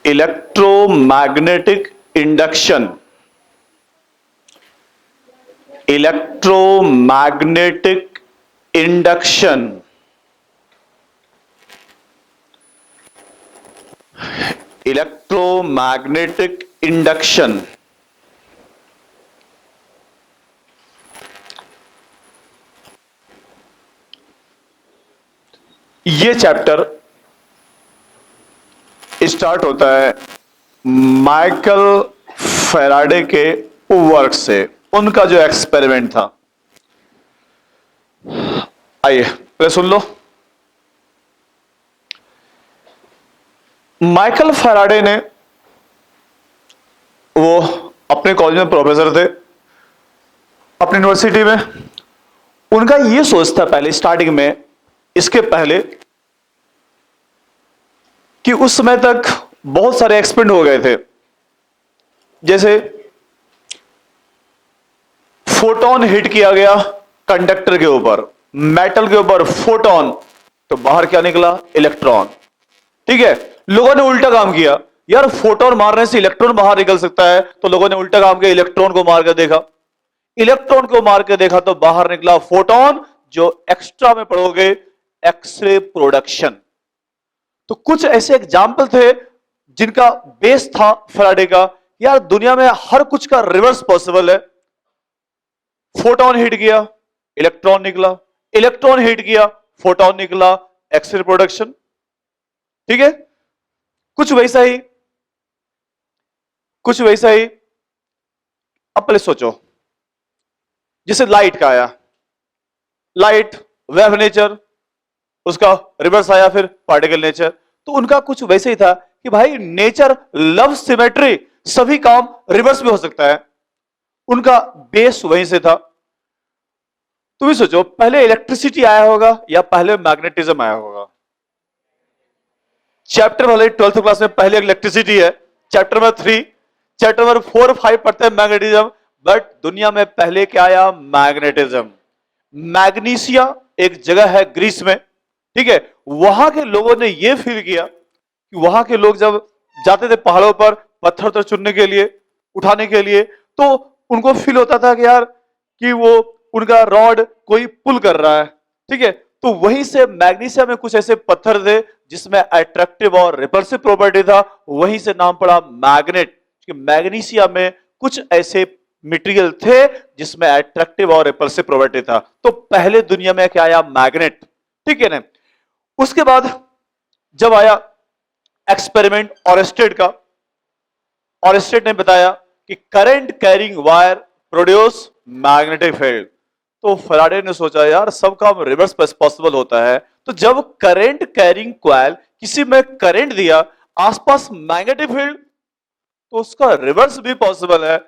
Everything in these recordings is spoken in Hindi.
Electromagnetic induction, electromagnetic induction, electromagnetic induction. ये चैप्टर स्टार्ट होता है माइकल फैराडे के वर्क से, उनका जो एक्सपेरिमेंट था। आइए पहले सुन लो। माइकल फैराडे ने, वो अपने कॉलेज में प्रोफेसर थे अपनी यूनिवर्सिटी में। उनका ये सोच था पहले स्टार्टिंग में, इसके पहले, कि उस समय तक बहुत सारे एक्सपेरिमेंट हो गए थे। जैसे फोटोन हिट किया गया कंडक्टर के ऊपर, मेटल के ऊपर फोटोन, तो बाहर क्या निकला? इलेक्ट्रॉन। ठीक है, लोगों ने उल्टा काम किया, यार फोटोन मारने से इलेक्ट्रॉन बाहर निकल सकता है, तो लोगों ने उल्टा काम किया, इलेक्ट्रॉन को मार कर देखा। इलेक्ट्रॉन को मार के देखा तो बाहर निकला फोटोन, जो एक्स्ट्रा में पढ़ोगे एक्सरे प्रोडक्शन। तो कुछ ऐसे एग्जाम्पल थे जिनका बेस था फैराडे का, यार दुनिया में हर कुछ का रिवर्स पॉसिबल है। फोटोन हिट किया, इलेक्ट्रॉन निकला, इलेक्ट्रॉन हिट किया, फोटोन निकला, एक्सरे प्रोडक्शन। ठीक है, कुछ वैसा ही, कुछ वैसा ही। अब पहले सोचो, जैसे लाइट का आया, लाइट वेव नेचर, उसका रिवर्स आया फिर पार्टिकल नेचर। तो उनका कुछ वैसे ही था कि भाई नेचर लव सिमेट्री, सभी काम रिवर्स में हो सकता है। उनका बेस वहीं से था। तुम ही सोचो, पहले इलेक्ट्रिसिटी आया होगा या पहले मैग्नेटिज्म आया होगा? चैप्टर वाले 12th क्लास में पहले इलेक्ट्रिसिटी है, चैप्टर नंबर 3, चैप्टर नंबर 4 और 5 पढ़ते हैं मैग्नेटिज्म। बट दुनिया में पहले क्या आया? मैग्नेटिज्म। मैग्नीशिया एक जगह है ग्रीस में, ठीक है, वहां के लोगों ने यह फील किया कि वहां के लोग जब जाते थे पहाड़ों पर पत्थर तो चुनने के लिए, उठाने के लिए, तो उनको फील होता था कि यार कि वो उनका रॉड कोई पुल कर रहा है। ठीक है, तो वहीं से मैग्नीशिया में कुछ ऐसे पत्थर थे जिसमें अट्रैक्टिव और रिपल्सिव प्रॉपर्टी था, वहीं से नाम पड़ा मैग्नेट। मैग्नीशिया में कुछ ऐसे मटेरियल थे जिसमें अट्रैक्टिव और रिपल्सिव प्रॉपर्टी था। तो पहले दुनिया में क्या आया? मैग्नेट। ठीक है ना। उसके बाद जब आया एक्सपेरिमेंट ऑरेस्टेड का, ऑरेस्टेड ने बताया कि current carrying wire produce magnetic field. तो फैराडे ने सोचा यार सब काम रिवर्स पॉसिबल होता है, तो जब करंट कैरिंग कॉइल किसी में करंट दिया, आसपास मैग्नेटिक फील्ड, तो उसका रिवर्स भी पॉसिबल है।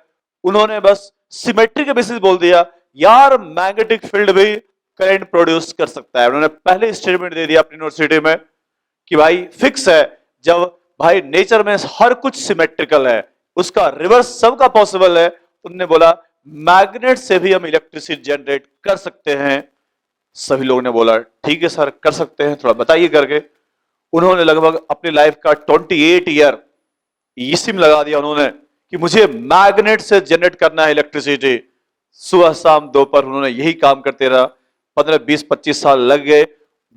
उन्होंने बस सिमेट्री के बेसिस बोल दिया, यार मैग्नेटिक फील्ड भी करंट प्रोड्यूस कर सकता है। उन्होंने पहले स्टेटमेंट दे दिया अपनी यूनिवर्सिटी में कि भाई फिक्स है, जब भाई नेचर में हर कुछ सिमेट्रिकल है, उसका रिवर्स सबका पॉसिबल है। उन्होंने बोला मैग्नेट से भी हम इलेक्ट्रिसिटी जनरेट कर सकते हैं। सभी लोगों ने बोला ठीक है सर कर सकते हैं, थोड़ा बताइए करके। उन्होंने लगभग अपनी लाइफ का 28 ईयर इसी में लगा दिया उन्होंने कि मुझे मैग्नेट से जनरेट करना है इलेक्ट्रिसिटी। सुबह शाम दोपहर उन्होंने यही काम करते रहा। 15, 20, 25 साल लग गए,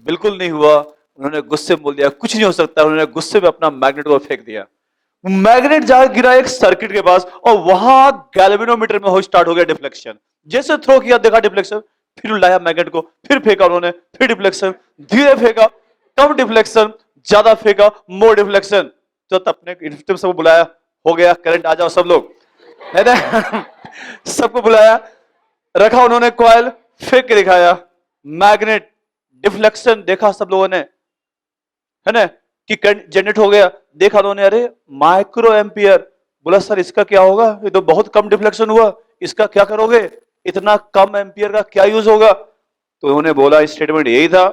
बिल्कुल नहीं हुआ। उन्होंने गुस्से में बोल दिया कुछ नहीं हो सकता। उन्होंने गुस्से में अपना मैग्नेट को फेंक दिया। मैग्नेट जाकर गिरा एक सर्किट के पास, और वहां गैल्वेनोमीटर में हो स्टार्ट हो गया डिफ्लेक्शन। जैसे थ्रो किया देखा डिफ्लेक्शन, फिर लाया मैग्नेट को, फिर फेंका उन्होंने, फिर डिफ्लेक्शन, धीरे फेंका, कम डिफ्लेक्शन, ज्यादा फेंका, मोर डिफ्लेक्शन। तो अपने इन्स्टिट्यूट सबको बुलाया, हो गया करंट, आ जाओ सब लोग, है ना। सबको बुलाया, रखा उन्होंने कॉइल, फेंक के दिखाया, मैग्नेट डिफ्लेक्शन देखा सब लोगों ने, है ना, कि करंट जनरेट हो गया। देखा उन्होंने, अरे माइक्रो एम्पियर। बोला सर इसका क्या होगा? ये तो बहुत कम डिफ्लेक्शन हुआ, इसका क्या करोगे? इतना कम एम्पियर का क्या यूज होगा? तो उन्होंने बोला स्टेटमेंट यही था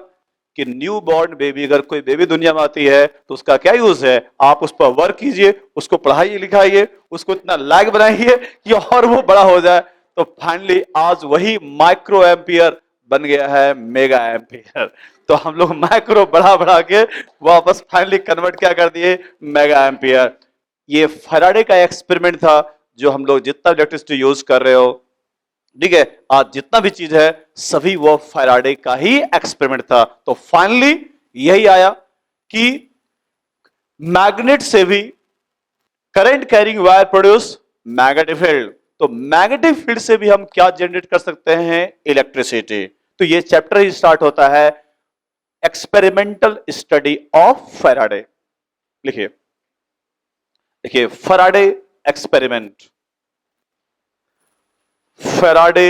कि न्यू बॉर्न बेबी, अगर कोई बेबी दुनिया में आती है तो उसका क्या यूज है? आप उस पर वर्क कीजिए, उसको पढ़ाइए लिखाइए, उसको इतना लायक बनाइए कि और वो बड़ा हो जाए। तो फाइनली आज वही माइक्रो एम्पियर बन गया है मेगा एम्पियर। तो हम लोग माइक्रो बढ़ा बढ़ा के वापस फाइनली कन्वर्ट क्या कर दिए, मेगा एम्पियर। ये फैराडे का एक्सपेरिमेंट था, जो हम लोग जितना इलेक्ट्रिसिटी यूज कर रहे हो, ठीक है, आज जितना भी चीज है सभी वो फैराडे का ही एक्सपेरिमेंट था। तो फाइनली यही आया कि मैग्नेट से भी current carrying wire produce magnetic field. तो मैग्नेटिक फील्ड से भी हम क्या जनरेट कर सकते हैं, इलेक्ट्रिसिटी। तो ये चैप्टर ही स्टार्ट होता है एक्सपेरिमेंटल स्टडी ऑफ फैराडे। लिखिए, देखिए Faraday experiment, Faraday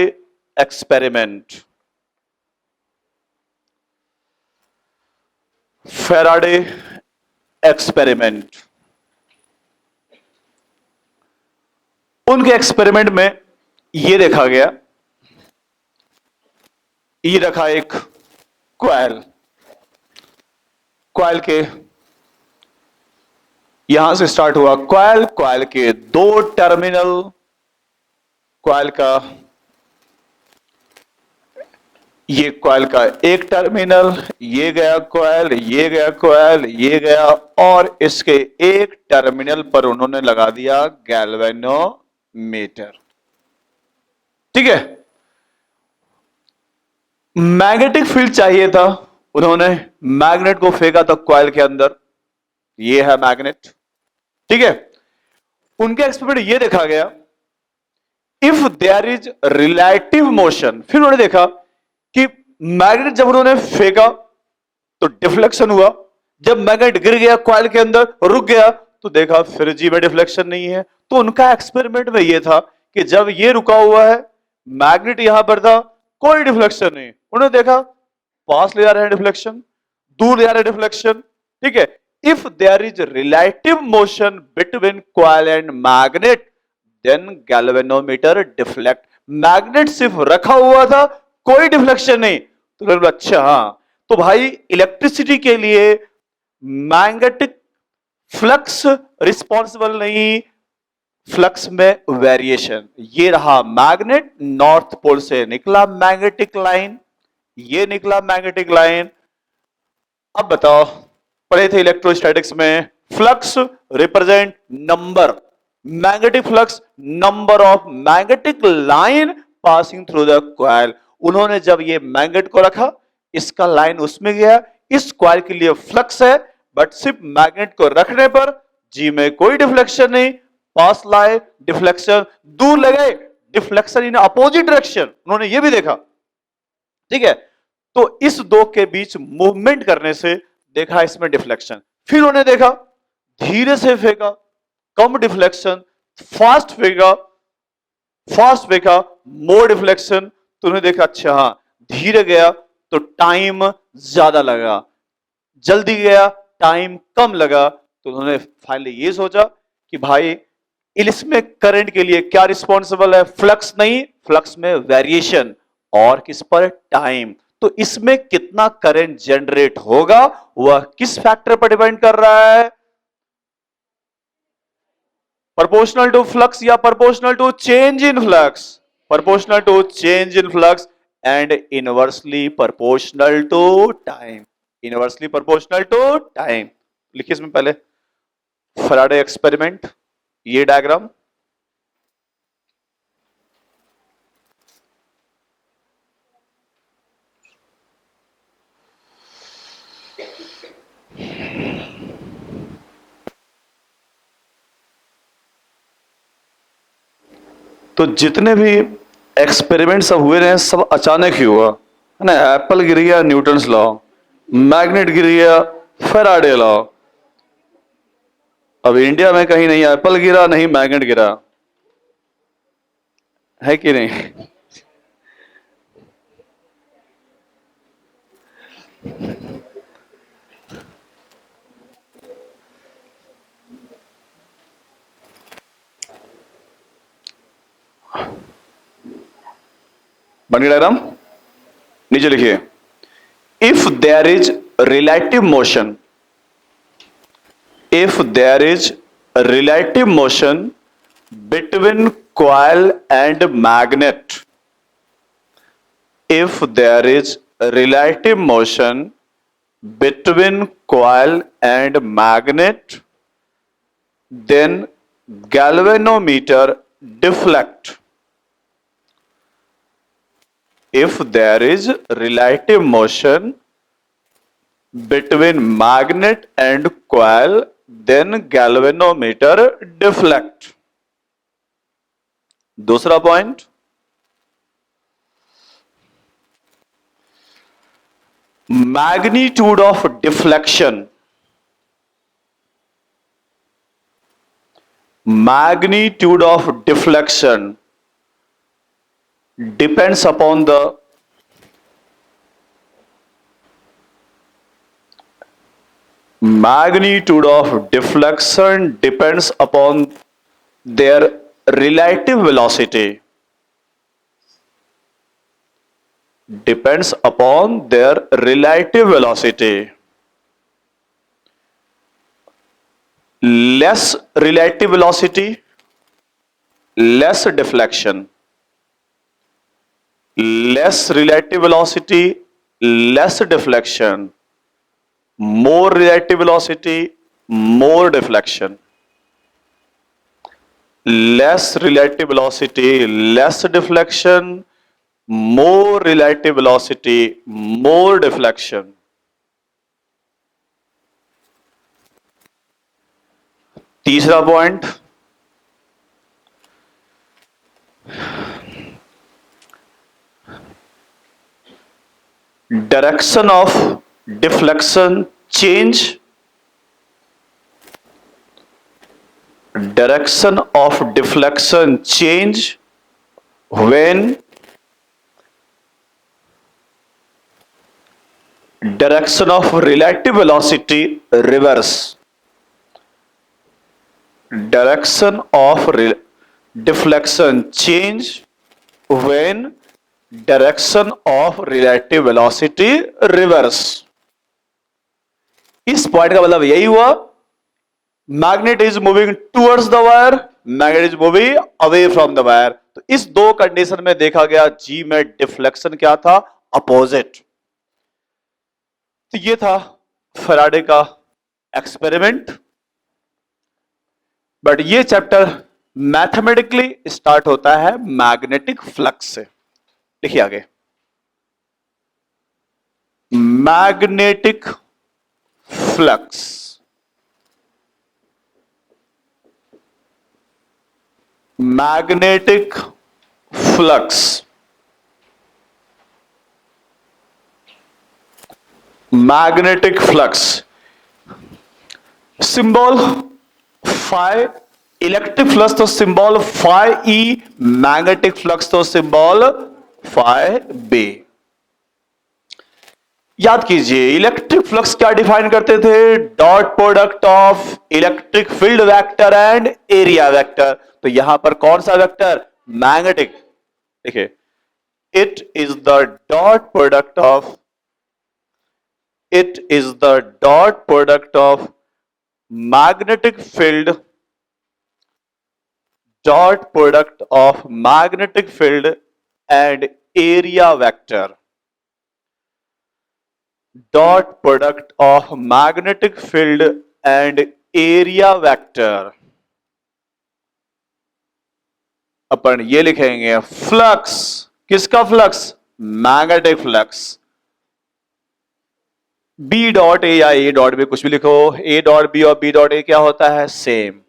experiment, Faraday experiment. उनके एक्सपेरिमेंट में यह देखा गया, ये रखा एक क्वाइल, क्वाइल के यहां से स्टार्ट हुआ क्वाइल, क्वाइल के दो टर्मिनल, क्वाइल का ये क्वाइल का एक टर्मिनल, ये गया क्वाइल, ये गया क्वाइल, ये गया, और इसके एक टर्मिनल पर उन्होंने लगा दिया गैल्वेनोमीटर। ठीक है, मैग्नेटिक फील्ड चाहिए था, उन्होंने मैग्नेट को फेंका था क्वाइल के अंदर, ये है मैग्नेट। ठीक है, उनके एक्सपेरिमेंट ये देखा गया, if there is relative motion, फिर उन्होंने देखा कि मैग्नेट जब उन्होंने फेंका तो डिफ्लेक्शन हुआ, जब मैग्नेट गिर गया क्वाइल के अंदर रुक गया तो देखा फिर जी में डिफ्लेक्शन नहीं है। तो उनका एक्सपेरिमेंट में यह था कि जब ये रुका हुआ है, मैग्नेट यहां पर था, कोई डिफ्लेक्शन नहीं, उन्होंने देखा पास ले जा रहे हैं डिफ्लेक्शन, दूर ले जा रहे हैं डिफ्लेक्शन। ठीक है, if there is relative motion between coil and magnet then galvanometer deflect. Magnet सिर्फ रखा हुआ था, कोई डिफ्लेक्शन नहीं। तो अच्छा, हाँ, तो भाई इलेक्ट्रिसिटी के लिए मैग्नेटिक फ्लक्स रिस्पॉन्सिबल नहीं, फ्लक्स में वेरिएशन। ये रहा मैग्नेट, नॉर्थ पोल से निकला मैग्नेटिक लाइन, ये निकला मैग्नेटिक लाइन। अब बताओ, पढ़े थे इलेक्ट्रोस्टैटिक्स में, flux represent number, magnetic flux number of magnetic line passing through the coil. उन्होंने जब ये मैग्नेट को रखा, इसका लाइन उसमें गया, इस कॉइल के लिए फ्लक्स है, बट सिर्फ मैग्नेट को रखने पर जी में कोई डिफ्लेक्शन नहीं, पास लाए डिफ्लेक्शन, दूर लगे डिफ्लेक्शन इन अपोजिट डायरेक्शन, उन्होंने ये भी देखा। ठीक है, तो इस दो के बीच मूवमेंट करने से देखा इसमें डिफ्लेक्शन। फिर उन्होंने देखा धीरे से फेंका, कम डिफ्लेक्शन, फास्ट फेंका, फास्ट फेंका, मोर डिफ्लेक्शन। तो उन्होंने देखा अच्छा हाँ, धीरे गया तो टाइम ज्यादा लगा, जल्दी गया टाइम कम लगा। तो उन्होंने फाइनली ये सोचा कि भाई इसमें करंट के लिए क्या रिस्पॉन्सिबल है, फ्लक्स नहीं, फ्लक्स में वेरिएशन, और किस पर, टाइम। तो इसमें कितना करंट जनरेट होगा वह किस फैक्टर पर डिपेंड कर रहा है, प्रोपोर्शनल टू फ्लक्स या proportional to change in flux, proportional to change in flux and inversely proportional to time, inversely proportional to time. लिखिए इसमें पहले फैराडे एक्सपेरिमेंट, ये डायग्राम, तो जितने भी एक्सपेरिमेंट सब हुए रहे सब अचानक ही हुआ है ना। एप्पल गिर गया न्यूटन्स लॉ, मैग्नेट गिर गया फैराडे लॉ। अब इंडिया में कहीं नहीं एप्पल गिरा नहीं मैग्नेट गिरा, है कि नहीं। बन गया डायग्राम, नीचे लिखिए, if there is relative motion, if there is relative motion between coil and magnet, if there is relative motion between coil and magnet, then galvanometer deflect. If there is relative motion between magnet and coil, then galvanometer deflect. दूसरा point, magnitude of deflection. Magnitude of deflection depends upon the magnitude of deflection depends upon their relative velocity. Depends upon their relative velocity. Less relative velocity, less deflection. Less relative velocity, less deflection. More relative velocity, more deflection. Less relative velocity, less deflection. More relative velocity, more deflection. तीसरा point, direction of deflection change. Direction of deflection change when direction of relative velocity reverse. Direction of deflection change when direction of relative velocity reverse. इस पॉइंट का मतलब यही हुआ, magnet is moving towards the wire, magnet is moving away from the wire. तो इस दो कंडीशन में देखा गया जी में डिफ्लेक्शन क्या था, अपोजिट. तो ये था फैराडे का एक्सपेरिमेंट. बट ये चैप्टर मैथमेटिकली स्टार्ट होता है मैग्नेटिक फ्लक्स से. देखिए आगे, magnetic flux. Magnetic flux, magnetic flux symbol phi. Electric flux तो symbol phi E, magnetic flux तो सिंबल फाई बी. याद कीजिए, इलेक्ट्रिक फ्लक्स क्या डिफाइन करते थे, dot product of electric field vector and area vector. तो यहां पर कौन सा वेक्टर, मैग्नेटिक. देखिए, it is the dot product of, it is the dot product of magnetic field, dot product of magnetic field and area vector. Dot product of magnetic field and area vector. अपन ये लिखेंगे फ्लक्स. किसका flux, magnetic flux. B dot A या ए डॉट बी, कुछ भी लिखो, ए डॉट बी और बी डॉट ए क्या होता है, सेम.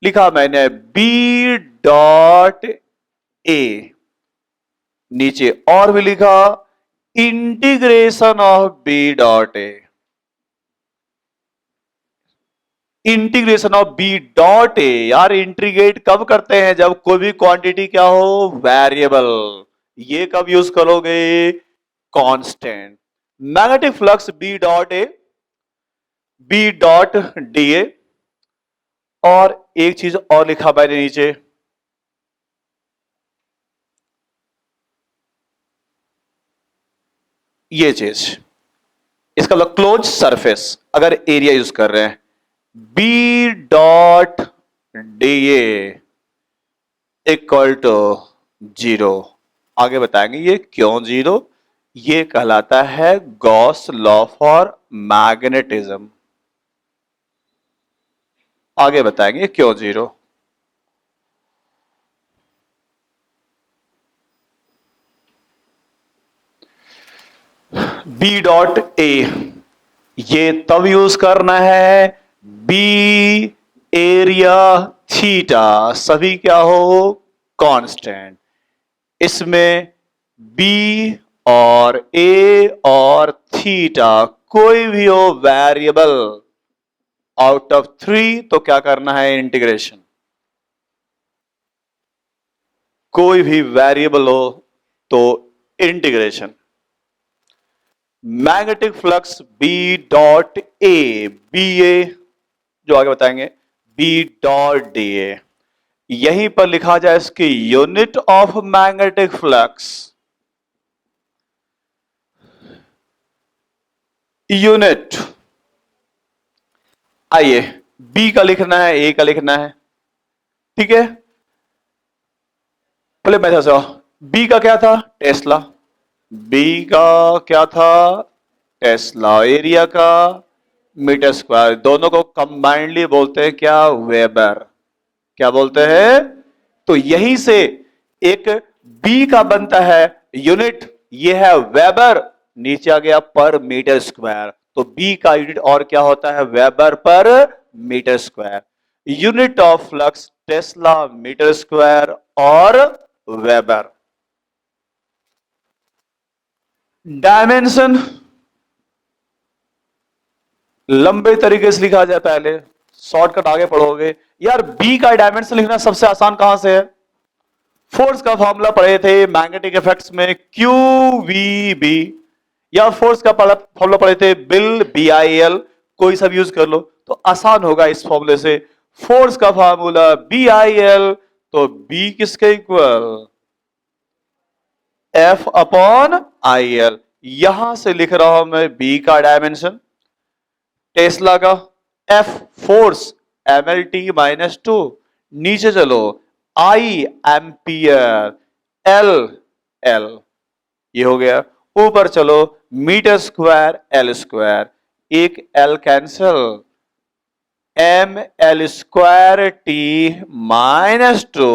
लिखा मैंने बी डॉट ए, नीचे और भी लिखा integration of B dot A. Integration of B dot A. यार इंटीग्रेट कब करते हैं, जब कोई भी क्वांटिटी क्या हो, वेरिएबल. ये कब यूज करोगे, constant. Magnetic flux B dot A, B dot D A. और एक चीज और लिखा मैंने नीचे, ये चीज, इसका मतलब क्लोज सरफेस. अगर एरिया यूज कर रहे हैं, B dot D A equal to 0. आगे बताएंगे ये क्यों जीरो। ये कहलाता है गॉस लॉ फॉर मैग्नेटिज्म। आगे बताएंगे क्यों जीरो। बी डॉट ए, ये तब यूज करना है बी एरिया थीटा सभी क्या हो कांस्टेंट। इसमें बी और ए और थीटा कोई भी हो वेरिएबल आउट ऑफ 3 तो क्या करना है इंटीग्रेशन। कोई भी वेरिएबल हो तो integration. Magnetic flux B dot A, B A जो आगे बताएंगे बी डॉट डी ए, यहीं पर लिखा जाए इसकी unit of magnetic flux. Unit आइए बी का लिखना है ए का लिखना है, ठीक है। पहले मैं समझाओ बी का क्या था टेस्ला, बी का क्या था टेस्ला, एरिया का मीटर स्क्वायर, दोनों को कंबाइंडली बोलते हैं क्या वेबर। क्या बोलते हैं तो यहीं से एक बी का बनता है यूनिट, ये है वेबर, नीचे आ गया पर मीटर स्क्वायर, तो बी का यूनिट और क्या होता है weber per metre square. Unit of flux tesla metre square और वेबर। डायमेंशन लंबे तरीके से लिखा जाए, पहले शॉर्टकट आगे पढ़ोगे यार। बी का डायमेंशन लिखना सबसे आसान कहां से है, फोर्स का फॉर्मूला पढ़े थे मैग्नेटिक इफेक्ट्स में क्यू वी बी, या फोर्स का फॉर्मूला पढ़े थे बिल बी आई एल, कोई सब यूज कर लो तो आसान होगा इस फॉर्मूले से। फोर्स का फॉर्मूला बी आई एल, तो बी किसके equal F upon I L, यहां से लिख रहा हूं मैं बी का डायमेंशन। टेस्ला का F force M L T minus two, नीचे चलो आई एम्पियर एल एल, ये हो गया। ऊपर चलो मीटर स्क्वायर एल स्क्वायर, एक L cancel, M L square T minus two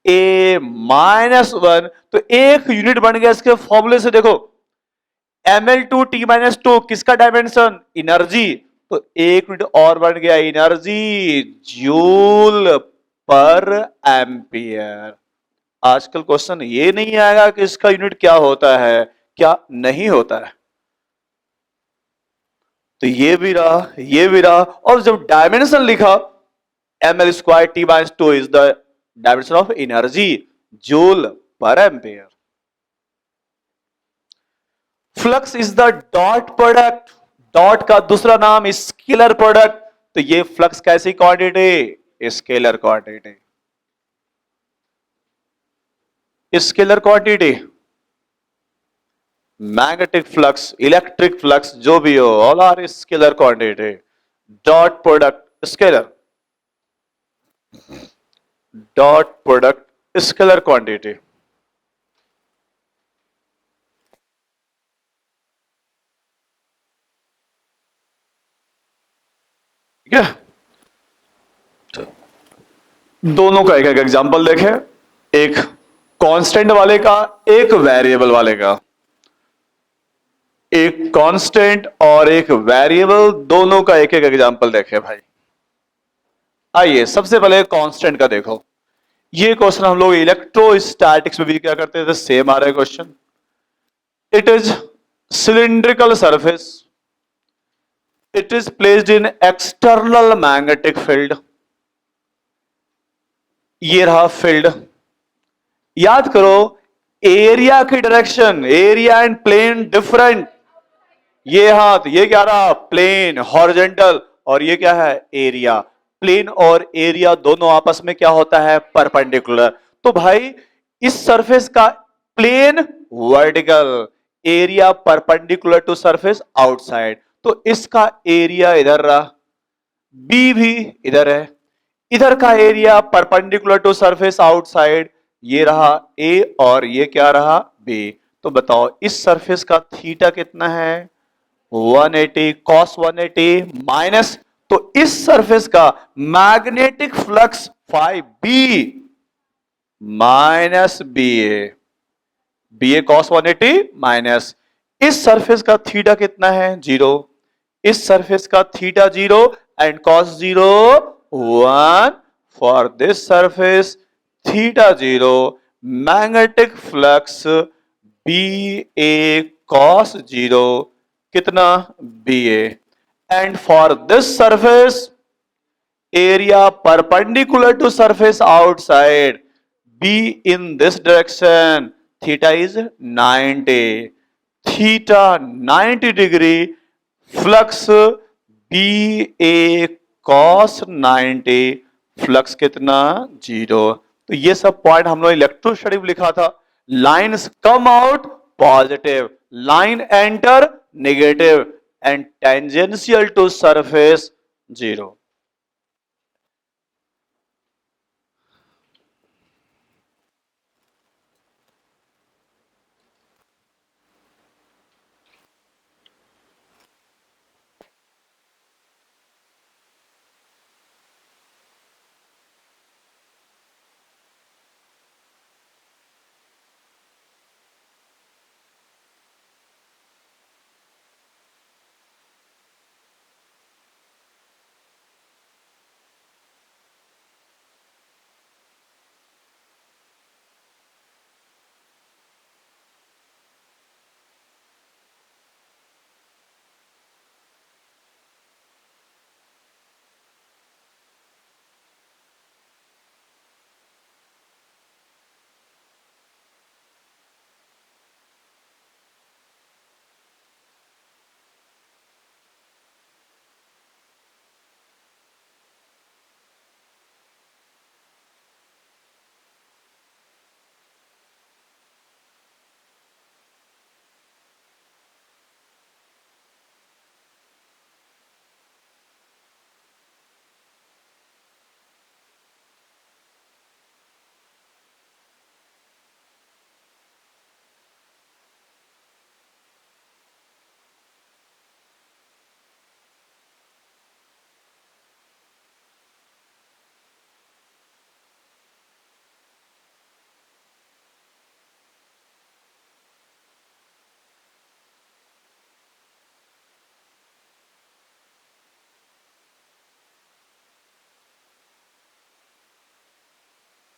A minus one, तो एक यूनिट बन गया इसके फॉर्मूले से। देखो M L two T minus two किसका डायमेंशन एनर्जी, तो एक यूनिट और बन गया एनर्जी जूल पर एम्पियर। आजकल क्वेश्चन ये नहीं आएगा कि इसका यूनिट क्या होता है क्या नहीं होता है, तो ये भी रहा ये भी रहा। और जब डायमेंशन लिखा M L square T minus two is the dimension of energy joule पर ampere. Flux is the dot product, dot का दूसरा नाम स्केलर प्रोडक्ट, तो ये फ्लक्स कैसी quantity scalar quantity. Scalar quantity magnetic flux electric flux जो भी हो all are scalar quantity. Dot product scalar, dot product scalar quantity. ठीक है, दोनों का एक एक एग्जांपल देखें, एक कांस्टेंट वाले का एक वेरिएबल वाले का। एक कांस्टेंट और एक वेरिएबल दोनों का एक एक एग्जांपल देखें भाई। आइए सबसे पहले कांस्टेंट का देखो, ये क्वेश्चन हम लोग इलेक्ट्रोस्टैटिक्स में भी क्या करते थे, सेम आ रहा है question. It is cylindrical surface, it is placed in external magnetic field, ये रहा फील्ड। याद करो एरिया की direction, area and plane different, ये हाथ ये क्या रहा प्लेन हॉरिजॉन्टल, और ये क्या है एरिया। प्लेन और एरिया दोनों आपस में क्या होता है परपेंडिकुलर, तो भाई इस सरफेस का plane vertical, area perpendicular to surface outside, तो इसका एरिया इधर रहा, बी भी इधर है, इधर का area perpendicular to surface outside, ये रहा ए और ये क्या रहा बी। तो बताओ इस सरफेस का थीटा कितना है 180 cos 180 माइनस, तो इस सरफेस का magnetic flux phi B minus B A, B A cos 180 माइनस इस सरफेस का थीटा कितना है 0, इस सरफेस का theta 0 and cos 0 1 for this surface theta 0 magnetic flux B A cos 0 कितना B A and for this surface area perpendicular to surface outside B in this direction theta is 90, theta 90 degree flux B A cos 90 flux कितना 0। तो ये सब पॉइंट हम लोग इलेक्ट्रोस्टैटिक में लिखा था। Lines come out positive, line enter negative and tangential to surface 0।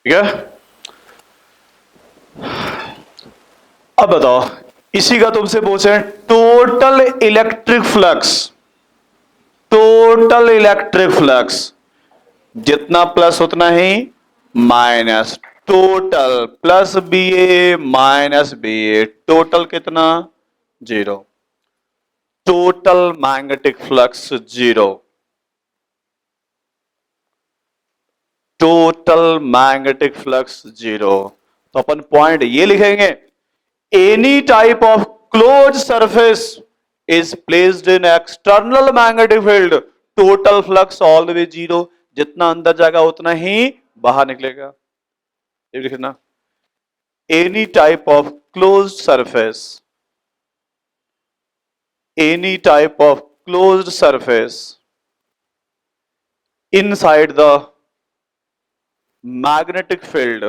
ठीक है, अब बताओ इसी का तुमसे पूछे total electric flux, total electric flux जितना प्लस उतना ही minus, total plus B A minus B A total कितना 0, total magnetic flux 0, total magnetic flux 0। तो अपन पॉइंट ये लिखेंगे any type of close surface is placed in external magnetic field total flux always 0, जितना अंदर जाएगा उतना ही बाहर निकलेगा। ये लिखना any type of close surface, any type of closed surface inside the magnetic field,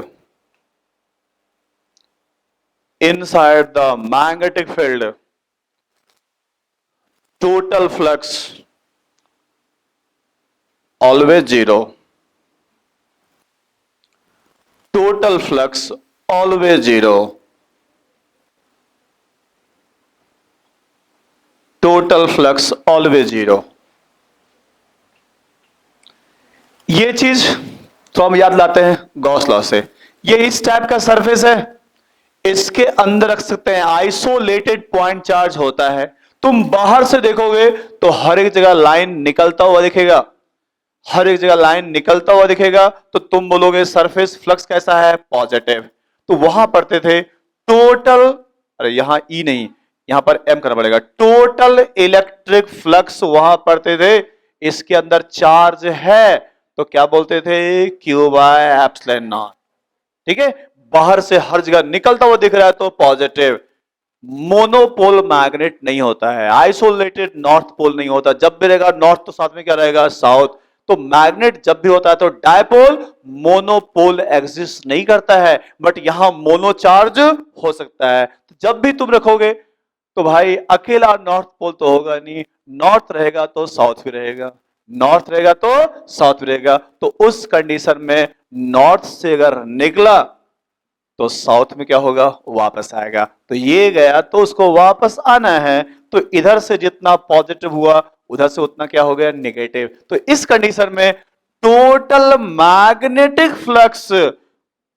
inside the magnetic field total flux always 0, total flux always 0, total flux always 0। ये चीज तो हम याद लाते हैं गॉस लॉ से। ये इस टाइप का सरफेस है, इसके अंदर रख सकते हैं आइसोलेटेड पॉइंट चार्ज होता है। तुम बाहर से देखोगे तो हर एक जगह लाइन निकलता हुआ दिखेगा, हर एक जगह लाइन निकलता हुआ दिखेगा, तो तुम बोलोगे सरफेस फ्लक्स कैसा है पॉजिटिव। तो वहां पढ़ते थे टोटल, अरे यहां ई नहीं यहां पर एम करना पड़ेगा, टोटल इलेक्ट्रिक फ्लक्स वहां पढ़ते थे। इसके अंदर चार्ज है तो क्या बोलते थे Q बाय एप्सिलॉन नॉट, ठीक है। बाहर से हर जगह निकलता हुआ दिख रहा है तो पॉजिटिव। मोनोपोल मैग्नेट नहीं होता है, आइसोलेटेड नॉर्थ पोल नहीं होता, जब भी रहेगा नॉर्थ तो साथ में क्या रहेगा साउथ। तो मैग्नेट जब भी होता है तो डायपोल, मोनोपोल एग्जिस्ट नहीं करता है, बट यहां मोनोचार्ज हो सकता है। तो जब भी तुम रखोगे तो भाई अकेला नॉर्थ पोल तो होगा नहीं, नॉर्थ रहेगा तो साउथ भी रहेगा, नॉर्थ रहेगा तो साउथ भी रहेगा। तो उस कंडीशन में नॉर्थ से अगर निकला तो साउथ में क्या होगा, वापस आएगा। तो ये गया तो उसको वापस आना है, तो इधर से जितना पॉजिटिव हुआ उधर से उतना क्या हो गया, नेगेटिव। तो इस कंडीशन में total magnetic flux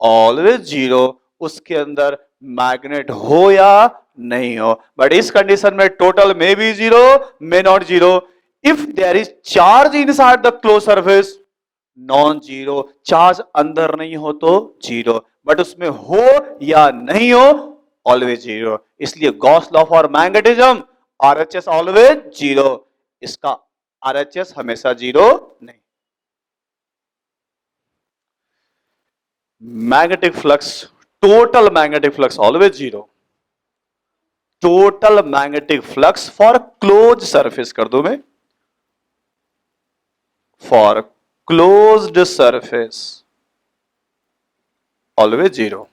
always zero, उसके अंदर मैग्नेट हो या नहीं हो। बट इस कंडीशन में टोटल में भी zero, may not zero. If there is charge inside the close surface, non zero. Charge अंदर नहीं हो तो जीरो, बट उसमें हो या नहीं हो ऑलवेज जीरो। इसलिए Gauss law for magnetism, RHS always zero, इसका आरएचएस हमेशा जीरो नहीं। Magnetic flux, total magnetic flux always zero. Total magnetic flux for close surface कर दो मैं, for closed surface always zero.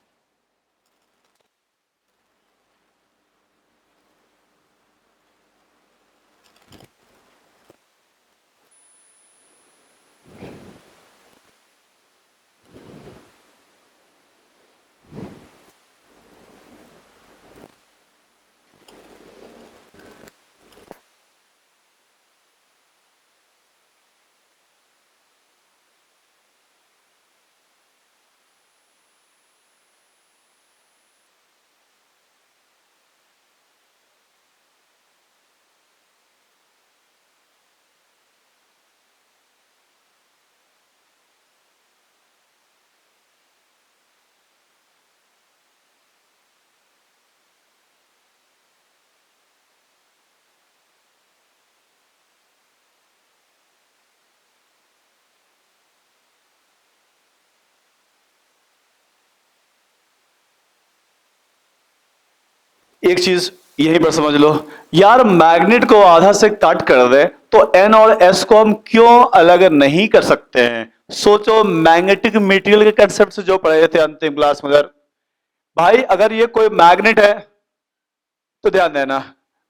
एक चीज यहीं पर समझ लो यार, मैग्नेट को आधा से कट कर दे तो एन और एस को हम क्यों अलग नहीं कर सकते हैं। सोचो, मैग्नेटिक मटेरियल के कंसेप्ट से जो पढ़े थे अंतिम क्लास में, अगर भाई अगर ये कोई मैग्नेट है तो ध्यान देना,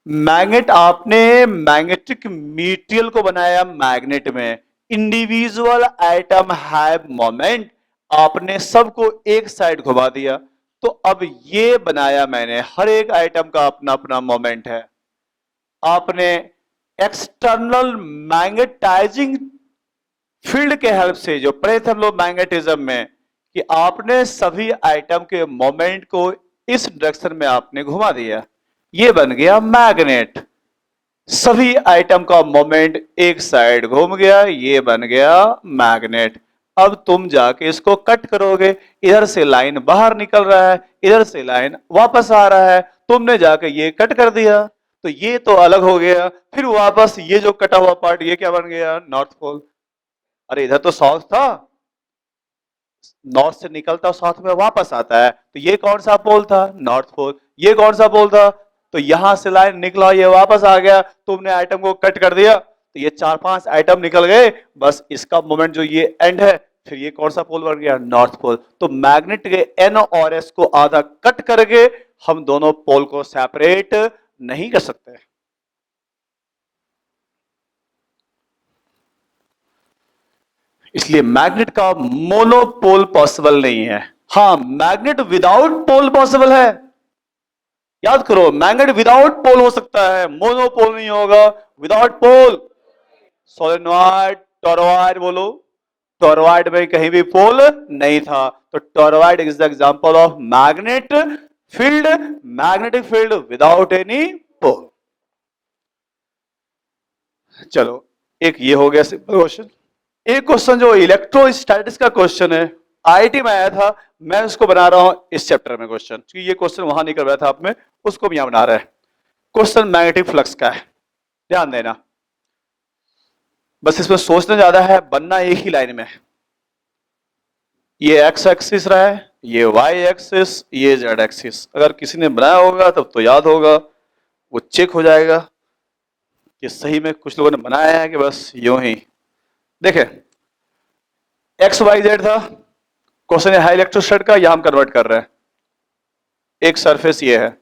मैग्नेट आपने मैग्नेटिक मटेरियल को बनाया मैग्नेट में, इंडिविजुअल आइटम हैव मोमेंट, आपने सबको एक साइड घुमा दिया। तो अब ये बनाया मैंने, हर एक आइटम का अपना अपना मोमेंट है। आपने एक्सटर्नल मैग्नेटाइजिंग फील्ड के हेल्प से, जो पढ़े थे हम लोग मैग्नेटिज्म में, कि आपने सभी आइटम के मोमेंट को इस डायरेक्शन में आपने घुमा दिया, ये बन गया मैग्नेट। सभी आइटम का मोमेंट एक साइड घूम गया, ये बन गया मैग्नेट। अब तुम जाके इसको कट करोगे, इधर से लाइन बाहर निकल रहा है, इधर से लाइन वापस आ रहा है, तुमने जाके ये कट कर दिया तो ये तो अलग हो गया, फिर वापस ये जो कटा हुआ पार्ट ये क्या बन गया, नॉर्थ पोल। अरे इधर तो साउथ था, नॉर्थ से निकलता साउथ में वापस आता है, तो ये कौन सा पोल था, नॉर्थ पोल। ये कौन सा पोल था, तो यहां से लाइन निकला, ये वापस आ गया, तुमने आइटम को कट कर दिया तो ये 4-5 आइटम निकल गए, बस इसका मोमेंट जो ये एंड है, फिर ये कौन सा पोल बन गया, नॉर्थ पोल। तो मैग्नेट के एन और एस को आधा कट करके हम दोनों पोल को सेपरेट नहीं कर सकते। इसलिए मैग्नेट का मोनोपोल पॉसिबल नहीं है। हां, मैग्नेट विदाउट पोल पॉसिबल है। याद करो, मैग्नेट विदाउट पोल हो सकता है, मोनोपोल नहीं होगा। विदाउट पोल, सोलेनॉइड, टॉरॉइड बोलो, टॉरॉइड में कहीं भी पोल नहीं था, तो toroid is the example of magnet field, magnetic field without any pole. चलो, एक ये हो गया सिंपल क्वेश्चन। एक क्वेश्चन जो इलेक्ट्रोस्टैटिक्स का क्वेश्चन है, आईआईटी में आया था, मैं उसको बना रहा हूं इस चैप्टर में क्वेश्चन, क्योंकि ये क्वेश्चन वहां निकल रहा था आप में, उसको भी यहां बना रहा है। क्वेश्चन मैग्नेटिक फ्लक्स का है, ध्यान देना, बस इसमें सोचना ज्यादा है, बनना एक ही लाइन में। ये एक्स एक्सिस रहा है, ये y एक्सिस, ये z एक्सिस। अगर किसी ने बनाया होगा तब तो याद होगा, वो चेक हो जाएगा कि सही में कुछ लोगों ने बनाया है कि बस यूं ही। देखे एक्स वाई जेड था, क्वेश्चन है हाई इलेक्ट्रोस्टैट का, यहां हम कन्वर्ट कर रहे हैं। एक सरफेस ये है,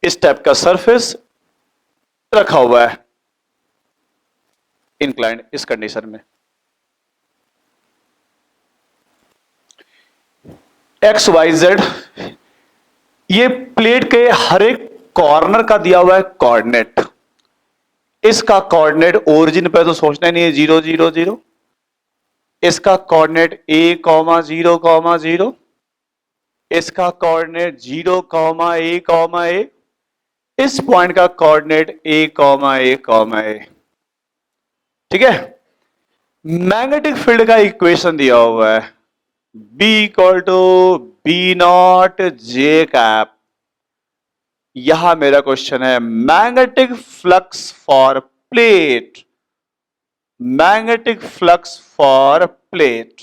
इस टाइप का सरफेस रखा हुआ है इंक्लाइंड इस कंडीशन में। एक्स वाई जेड, ये प्लेट के हर एक कॉर्नर का दिया हुआ है कोऑर्डिनेट। इसका कोऑर्डिनेट ओरिजिन पे तो सोचना ही नहीं है, 0 0 0। इसका कोऑर्डिनेट a,0,0, इसका कोऑर्डिनेट 0,a,a, इस पॉइंट का कोऑर्डिनेट a,a,a। ठीक है। मैग्नेटिक फील्ड का इक्वेशन दिया हुआ है B = B0 J कैप। यहां मेरा क्वेश्चन है magnetic flux for plate, magnetic flux for plate.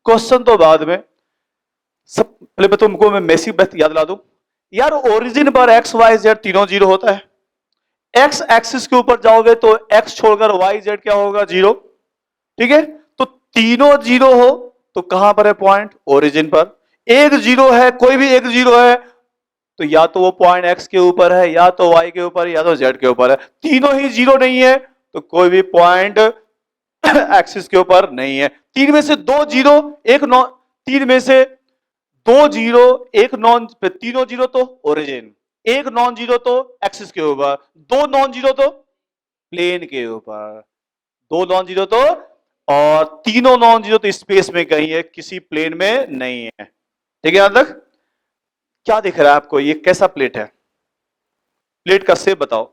Question तो बाद में, सब पहले तुमको मैं बेसिक बात याद दिला दूं यार। ओरिजिन पर एक्स वाई जेड तीनों जीरो होता है। एक्स एक्सिस के ऊपर जाओगे तो एक्स छोड़कर वाई जेड क्या होगा, जीरो। ठीक है, तो तीनों जीरो हो तो कहां पर है पॉइंट, ओरिजिन पर। एक जीरो है, कोई भी एक जीरो है तो या तो वो पॉइंट एक्स के ऊपर है, या तो वाई के ऊपर, या तो जेड के ऊपर है। तीनों ही जीरो नहीं है तो कोई भी पॉइंट एक्सिस के ऊपर नहीं है। तीन में से दो जीरो, एक नॉन, तीन में से दो जीरो, एक नॉन, तीनों जीरो तो ओरिजिन, एक नॉन जीरो तो एक्सिस के ऊपर, दो नॉन जीरो तो प्लेन के ऊपर, दो नॉन जीरो तो, और तीनों नॉन जीरो तो स्पेस में कहीं है, किसी प्लेन में नहीं है। ठीक है, यहां तक क्या दिख रहा है आपको, ये कैसा प्लेट है? प्लेट का शेप बताओ,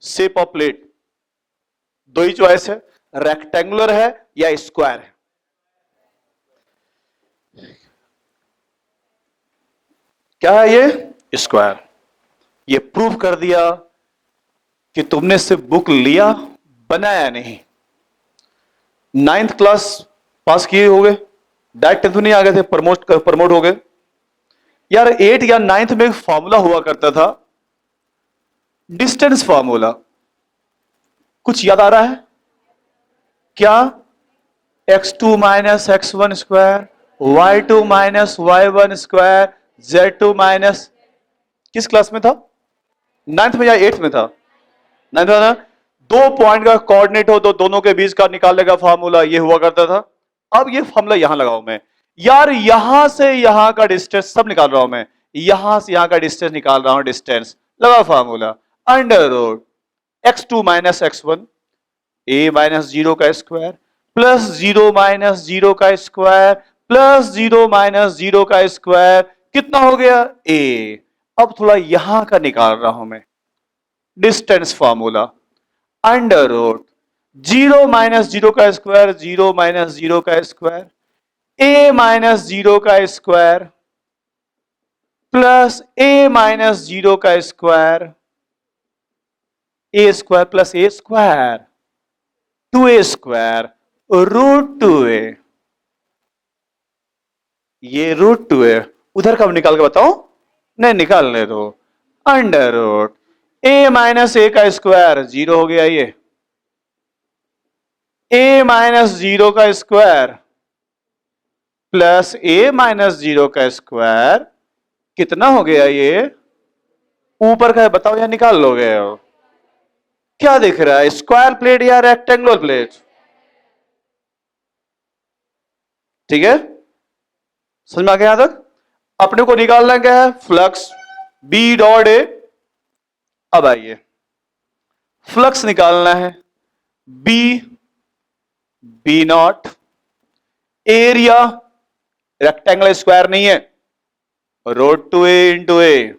शेप ऑफ प्लेट दो ही चॉइस है, रेक्टेंगुलर है या स्क्वायर है। क्या है ये, स्क्वायर। ये प्रूव कर दिया कि तुमने सिर्फ बुक लिया, बनाया नहीं। 9th क्लास पास किए हो गए, डायरेक्ट 10th नहीं आ गए थे, प्रमोट हो गए। यार 8 या 9th में एक फॉर्मूला हुआ करता था, डिस्टेंस फॉर्मूला, कुछ याद आ रहा है क्या? x2 minus x1 square, y2 minus y1 square, z2 minus, किस क्लास में था? 9th में या 8th में था? 9th में था। दो पॉइंट का कोऑर्डिनेट हो तो दोनों के बीच का निकालने का फॉर्मूला ये हुआ करता था। अब ये फॉर्मूला यहां लगाओ मैं, यार यहां से यहां का डिस्टेंस सब निकाल रहा हूं मैं, यहां से यहां का डिस्टेंस निकाल रहा हूं, डिस्टेंस लगा formula, under root x2 minus x1 a minus 0 का स्क्वायर प्लस 0 माइनस 0 का स्क्वायर प्लस 0 माइनस 0 का स्क्वायर, कितना हो गया, a। अब थोड़ा यहां का निकाल रहा हूं मैं, distance formula, under root 0 minus 0 का स्क्वायर, 0 माइनस 0 का स्क्वायर, a माइनस 0 का स्क्वायर प्लस a माइनस 0 का square, a square plus a square, 2a square root 2a। ये रूट 2a उधर कब निकाल के बताओ, नहीं निकालने दो, under root a minus a का स्क्वायर, 0 हो गया ये, a माइनस 0 का स्क्वायर प्लस a माइनस 0 का स्क्वायर, कितना हो गया ये, ऊपर का है बताओ या निकाल लोगे? क्या दिख रहा है, स्क्वायर प्लेट या रेक्टेंगुलर प्लेट? ठीक है, समझ में आ गया यहां तक? अपने को निकालना क्या है, फ्लक्स B डॉट A। अब आइए फ्लक्स निकालना है B not, area rectangle square नहीं है, रूट 2a इंटू a।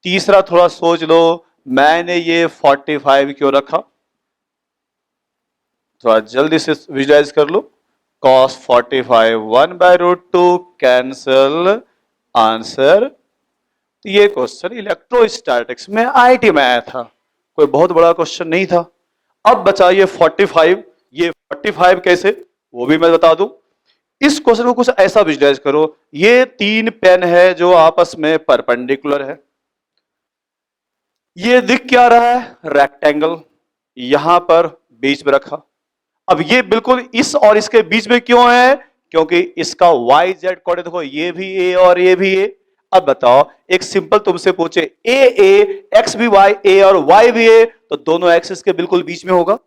तीसरा थोड़ा सोच लो, मैंने ये 45 क्यों रखा, थोड़ा जल्दी से विजुअलाइज कर लो, cos 45 1 by root 2 cancel, answer. तो ये क्वेश्चन इलेक्ट्रोस्टैटिक्स में आईटी में आया था, कोई बहुत बड़ा क्वेश्चन नहीं था। अब बचा ये 45, ये 45 कैसे, वो भी मैं बता दूं। इस क्वेश्चन को कुछ ऐसा विजुअलाइज करो, ये 3 पेन है जो आपस में परपेंडिकुलर है, ये दिख क्या रहा है, रेक्टेंगल, यहां पर बीच में रखा। अब ये बिल्कुल इस और इसके बीच में क्यों है, क्योंकि इसका वाई जेड कोऑर्डिनेट देखो, ये भी ए और ये भी ए। अब बताओ, एक सिंपल तुमसे पूछे ए एक्स भी वाई, ए और वाई भी ए, तो दोनों एक्सिस के बिल्कुल बीच में होगा।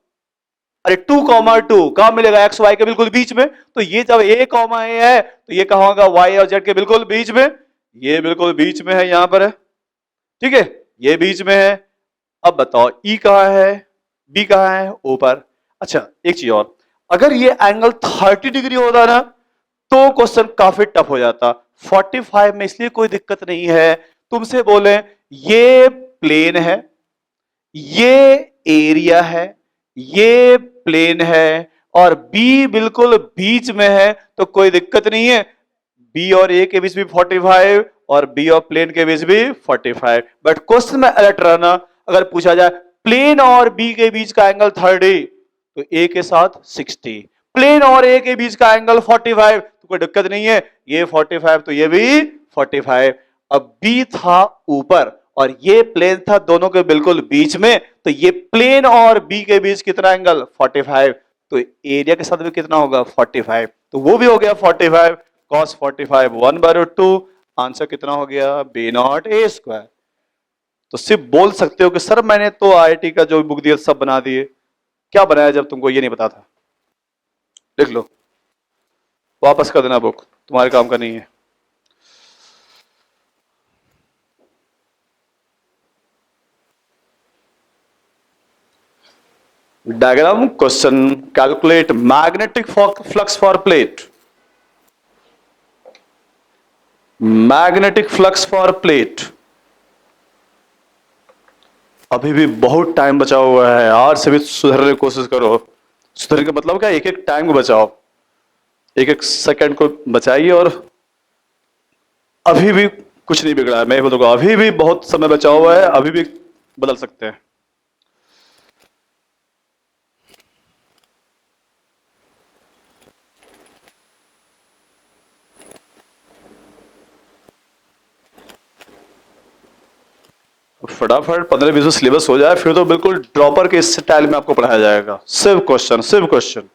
अरे 2,2 कहां मिलेगा, एक्स वाई के बिल्कुल बीच में। तो ये जब ए कॉमा ए है तो ये कहां होगा, वाई और जेड के बिल्कुल बीच में। ये बिल्कुल बीच में है, यहां पर है, ठीक है, ये बीच में है। अब बताओ ई कहां है, बी कहां है, ऊपर। अच्छा एक चीज और, अगर ये एंगल 30 डिग्री होता ना तो क्वेश्चन काफी टफ हो जाता। 45 में इसलिए कोई दिक्कत नहीं है, तुमसे बोले ये प्लेन है, ये एरिया है, ये प्लेन है और बी बिल्कुल बीच में है, तो कोई दिक्कत नहीं है। बी और ए के बीच भी 45 और बी और प्लेन के बीच भी 45। बट क्वेश्चन में अलर्ट रहना, अगर पूछा जाए प्लेन और बी के बीच का एंगल 30 तो ए के साथ 60, प्लेन और ए के बीच का एंगल 45 तो कोई दिक्कत नहीं है, ये 45 तो ये भी 45। अब बी था ऊपर और ये प्लेन था दोनों के बिल्कुल बीच में, तो ये प्लेन और बी के बीच कितना एंगल 45, तो एरिया के साथ भी कितना होगा 45, तो वो भी हो गया 45। cos 45 1/2, आंसर कितना हो गया b0 a²। तो सिर्फ बोल सकते हो कि सर मैंने तो आईआईटी का जो बुक दिया सब बना दिए, क्या बनाया जब तुमको ये नहीं पता था। लिख लो, वापस कर देना बुक, तुम्हारे काम का नहीं है। Diagram question, calculate magnetic flux for plate. Magnetic flux for plate. अभी भी बहुत टाइम बचा हुआ है, आज से भी सुधरने की कोशिश करो। सुधरने का मतलब क्या, एक एक टाइम को बचाओ, एक एक सेकंड को बचाइए। और अभी भी कुछ नहीं बिगड़ा है, मैं बताऊंगा, अभी भी बहुत समय बचा हुआ है, अभी भी बदल सकते हैं। फटाफट 15-20 में सिलेबस हो जाए, फिर तो बिल्कुल ड्रॉपर के स्टाइल में आपको पढ़ाया जाएगा, सिर्फ क्वेश्चन सिर्फ क्वेश्चन।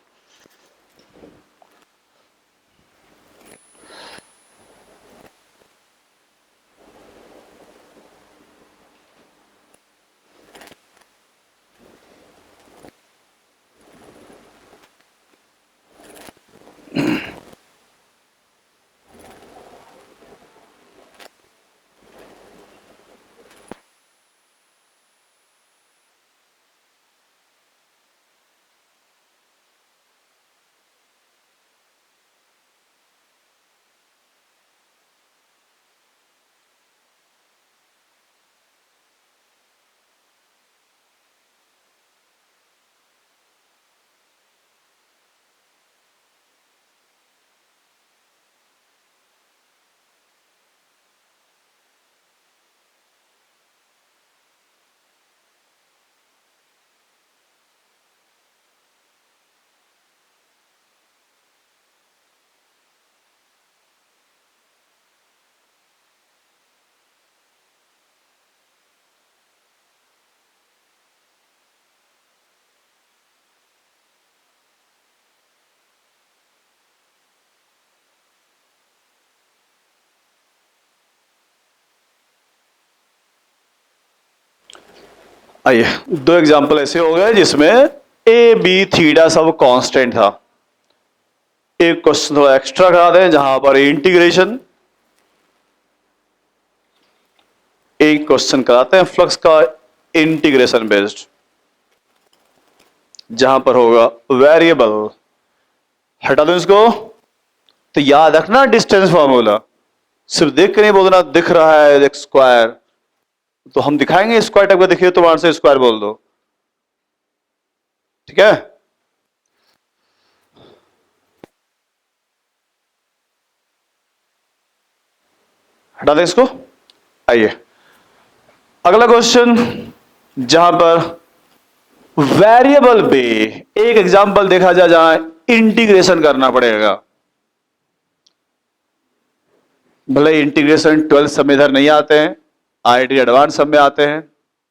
आइए, दो एग्जांपल ऐसे हो गए जिसमें ए बी थीटा सब कांस्टेंट था। एक क्वेश्चन थोड़ा एक्स्ट्रा करा दें जहां पर इंटीग्रेशन, एक क्वेश्चन कराते हैं फ्लक्स का इंटीग्रेशन बेस्ड, जहां पर होगा वेरिएबल। हटा दो इसको, तो याद रखना डिस्टेंस फॉर्मूला, सिर्फ देख के नहीं बोलना दिख रहा है एक स्क्वायर, तो हम दिखाएंगे स्क्वायर टाइप का, देखिए तो आंसर स्क्वायर बोल दो, ठीक है। हटा दें इसको। आइए अगला क्वेश्चन, जहां पर वेरिएबल पे एक एग्जांपल देखा जाए जहां इंटीग्रेशन करना पड़ेगा। भले इंटीग्रेशन 12 सब में इधर नहीं आते हैं, आईटी एडवांस सब में आते हैं,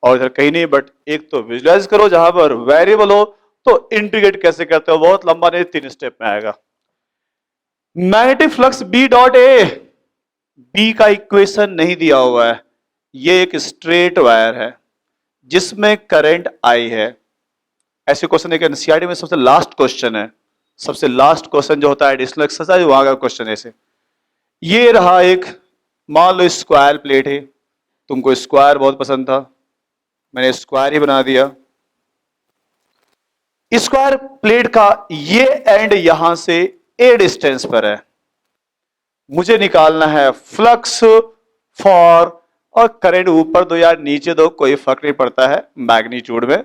और इधर कहीं नहीं, बट एक तो विजुलाइज करो जहां पर वेरिएबल हो, तो इंटीग्रेट कैसे करते हो, बहुत लंबा नहीं, 3 स्टेप में आएगा। Magnetic flux B dot A, B का इक्वेशन नहीं दिया हुआ है, ये एक स्ट्रेट वायर है जिसमें करंट आई है। ऐसे क्वेश्चन एक एनसीईआरटी में सबसे लास्ट क्वेश्चन है, सबसे लास्ट क्वेश्चन जो होता है एडिशनल एक्सरसाइज, वहां का क्वेश्चन ऐसे। ये रहा एक, मान लो स्क्वायर प्लेट है, तुमको स्क्वायर बहुत पसंद था, मैंने स्क्वायर ही बना दिया। स्क्वायर प्लेट का ये एंड यहां से ए डिस्टेंस पर है, मुझे निकालना है फ्लक्स फॉर, और करंट ऊपर दो या नीचे दो कोई फर्क नहीं पड़ता है मैग्नीट्यूड में।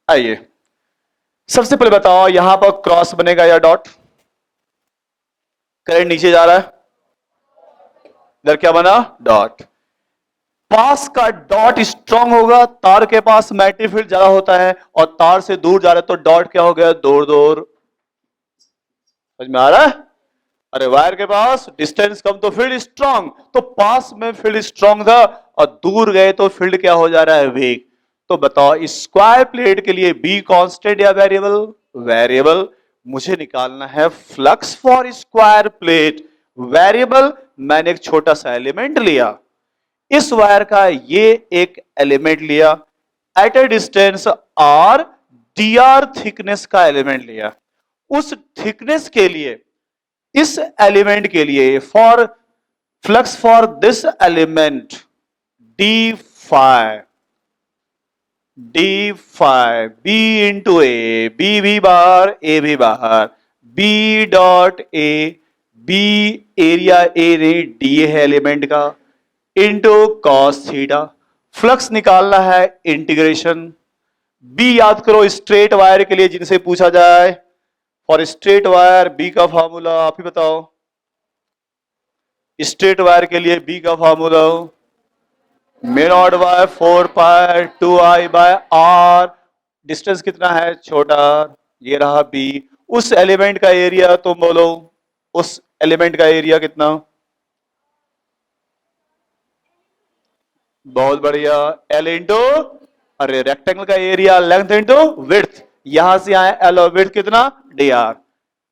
आइए सबसे पहले बताओ, यहां पर क्रॉस बनेगा या डॉट, करंट नीचे जा रहा है, इधर क्या बना, डॉट। पास का डॉट स्ट्रांग होगा, तार के पास मैग्नेटिक फील्ड ज्यादा होता है, और तार से दूर जा रहा है तो डॉट क्या हो गया, दूर दूर। समझ में आ रहा है? अरे वायर के पास डिस्टेंस कम तो फील्ड स्ट्रांग, तो पास में फील्ड स्ट्रांग था, और दूर गए तो फील्ड क्या हो जा रहा है, वीक। तो बताओ स्क्वायर प्लेट के लिए बी कांस्टेंट या वेरिएबल, वेरिएबल। मुझे निकालना है flux for square plate, variable. मैंने एक छोटा सा एलिमेंट लिया, इस वायर का ये एक एलिमेंट लिया, at a distance R, D R thickness का एलिमेंट लिया। उस थिकनेस के लिए, इस एलिमेंट के लिए, for flux for this element D phi, D phi B into A, B भी बाहर ए भी बाहर, B dot A, B area A नहीं डी है एलिमेंट का, इंटू कॉस थीटा। फ्लक्स निकालना है इंटीग्रेशन, बी याद करो स्ट्रेट वायर के लिए जिनसे पूछा जाए, फॉर स्ट्रेट वायर बी का फॉर्मूला आप ही बताओ, स्ट्रेट वायर के लिए बी का formula mu naught by 4 pi 2 I by R, distance कितना है, छोटा, ये रहा बी। उस एलिमेंट का एरिया तुम बोलो, उस एलिमेंट का एरिया कितना, बहुत बढ़िया, एल इंटू, अरे रेक्टेंगल का एरिया लेंथ इंटू विड्थ, यहां से आए एल और विड्थ कितना, D R,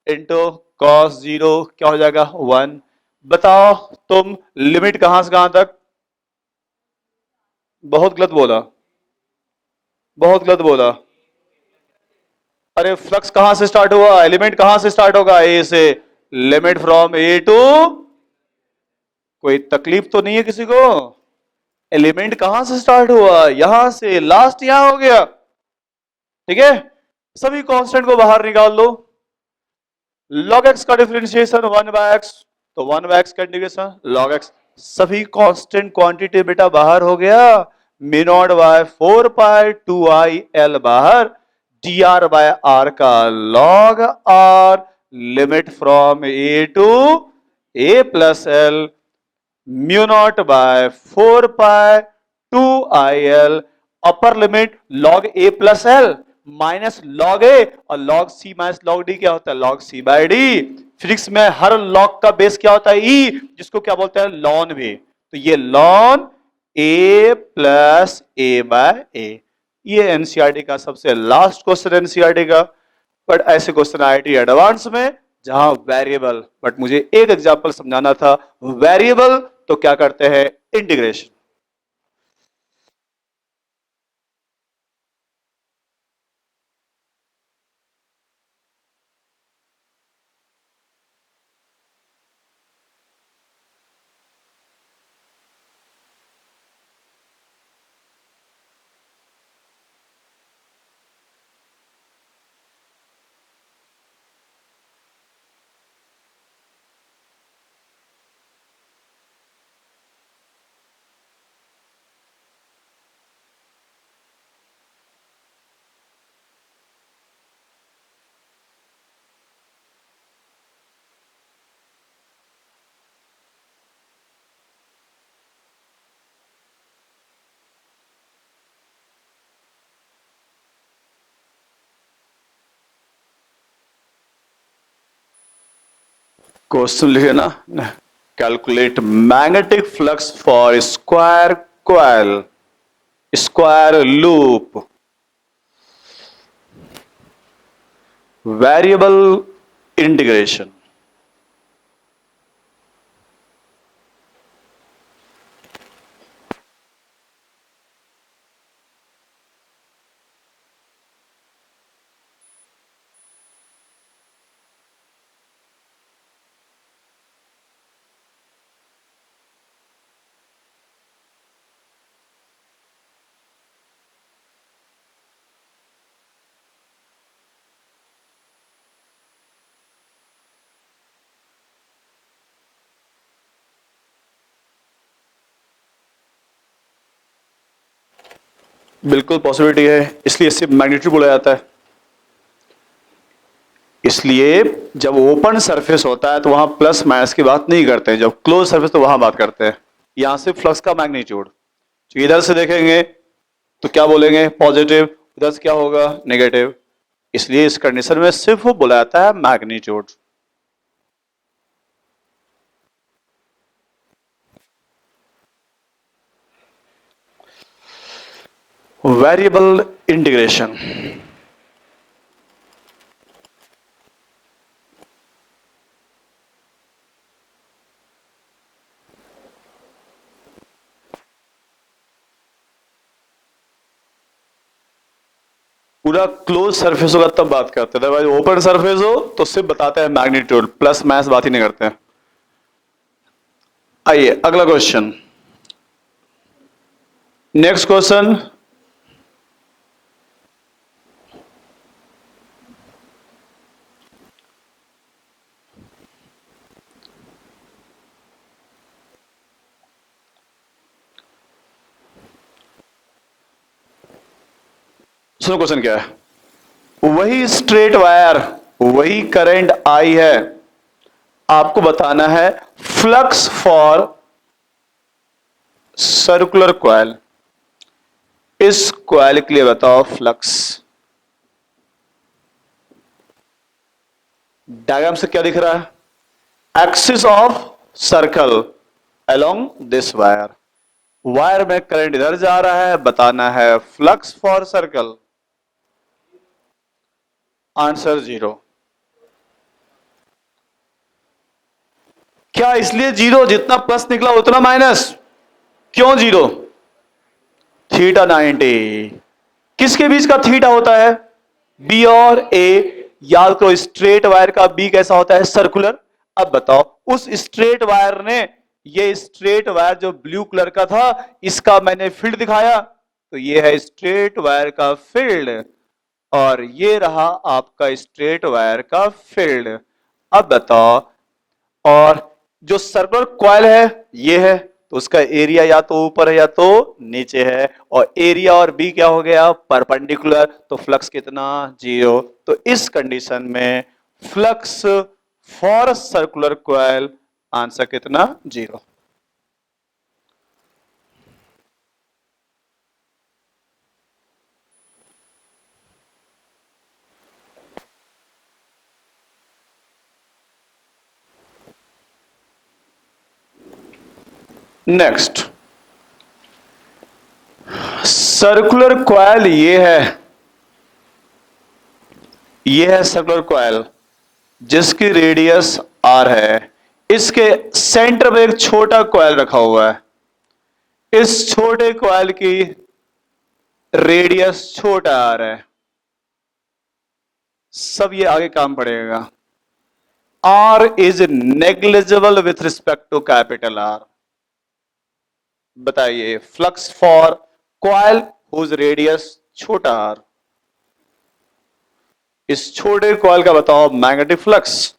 into cos zero क्या हो जाएगा, 1। बताओ तुम लिमिट कहां से कहां तक, बहुत गलत बोला, बहुत गलत बोला। अरे फ्लक्स कहां से स्टार्ट हुआ, एलिमेंट कहां से स्टार्ट होगा, ए से, लिमिट फ्रॉम ए टू, कोई तकलीफ तो नहीं है किसी को, एलिमेंट कहां से स्टार्ट हुआ, यहां से, लास्ट यहां हो गया, ठीक है। सभी कांस्टेंट को बाहर निकाल लो, log x का डिफरेंशिएशन 1 बाय x, तो 1 बाय x का इंटीग्रेशन log x, सभी कांस्टेंट क्वांटिटी बेटा बाहर हो गया, mu naught by 4 pi 2 I L बाहर, डी आर बाय आर का log r, limit from A to A plus L, mu naught by 4 pi 2 I L, upper limit log a plus L minus log a, और log c minus log d क्या होता है, log c by d। Physics में हर log का बेस क्या होता है, e, जिसको क्या बोलते हैं, ln भी, तो ये ln a plus a by a। ये एनसीईआरटी का सबसे लास्ट क्वेश्चन एनसीईआरटी का, बट ऐसे क्वेश्चन आईआईटी एडवांस में जहां वेरिएबल, बट मुझे एक एग्जांपल समझाना था, वेरिएबल तो क्या करते हैं, इंटीग्रेशन। क्वेश्चन लिखे ना, Calculate magnetic flux for square coil, square loop, variable integration. बिल्कुल पॉसिबिलिटी है, इसलिए इसे मैग्नीट्यूड बोला जाता है। इसलिए जब ओपन सरफेस होता है तो वहां प्लस माइनस की बात नहीं करते हैं, जब क्लोज सरफेस तो वहां बात करते हैं। यहां से फ्लक्स का मैग्नीट्यूड इधर से देखेंगे तो क्या बोलेंगे, पॉजिटिव, उधर से क्या होगा, नेगेटिव। इसलिए इस कंडीशन में सिर्फ वो बोला जाता है मैग्नीट्यूड। वेरिएबल इंटीग्रेशन, पूरा क्लोज सरफेस होगा तब बात करते हैं, अदरवाइज ओपन सरफेस हो तो सिर्फ बताते हैं मैग्नीट्यूड, प्लस माइनस बात ही नहीं करते हैं। आइए अगला क्वेश्चन, नेक्स्ट क्वेश्चन। सुनो क्वेश्चन क्या है, वही स्ट्रेट वायर, वही करंट आई है, आपको बताना है फ्लक्स फॉर सर्कुलर कॉइल। इस कॉइल के लिए बताओ फ्लक्स। डायग्राम से क्या दिख रहा है, axis of circle along this wire, wire में करंट इधर जा रहा है, बताना है फ्लक्स फॉर सर्कल। आंसर 0। क्या इसलिए 0, जितना प्लस निकला उतना माइनस? क्यों 0? थीटा 90, किसके बीच का थीटा होता है, बी और ए। याद करो स्ट्रेट वायर का बी कैसा होता है, सर्कुलर। अब बताओ उस स्ट्रेट वायर ने, ये स्ट्रेट वायर जो ब्लू कलर का था, इसका मैंने फील्ड दिखाया, तो ये है स्ट्रेट वायर का फील्ड, और ये रहा आपका स्ट्रेट वायर का फील्ड। अब बताओ, और जो सर्कुलर कॉइल है ये है, तो उसका एरिया या तो ऊपर है या तो नीचे है, और एरिया और बी क्या हो गया, परपेंडिकुलर, तो फ्लक्स कितना, 0। तो इस कंडीशन में flux for circular coil answer कितना, 0। नेक्स्ट, सर्कुलर कॉइल ये है सर्कुलर कॉइल जिसकी रेडियस r है। इसके सेंटर में एक छोटा कॉइल रखा हुआ है, इस छोटे कॉइल की रेडियस छोटा r है। सब ये आगे काम पड़ेगा। r is negligible with respect to capital R। बताइए flux for coil whose radius छोटा r, इस छोटे कॉइल का बताओ मैग्नेटिक फ्लक्स।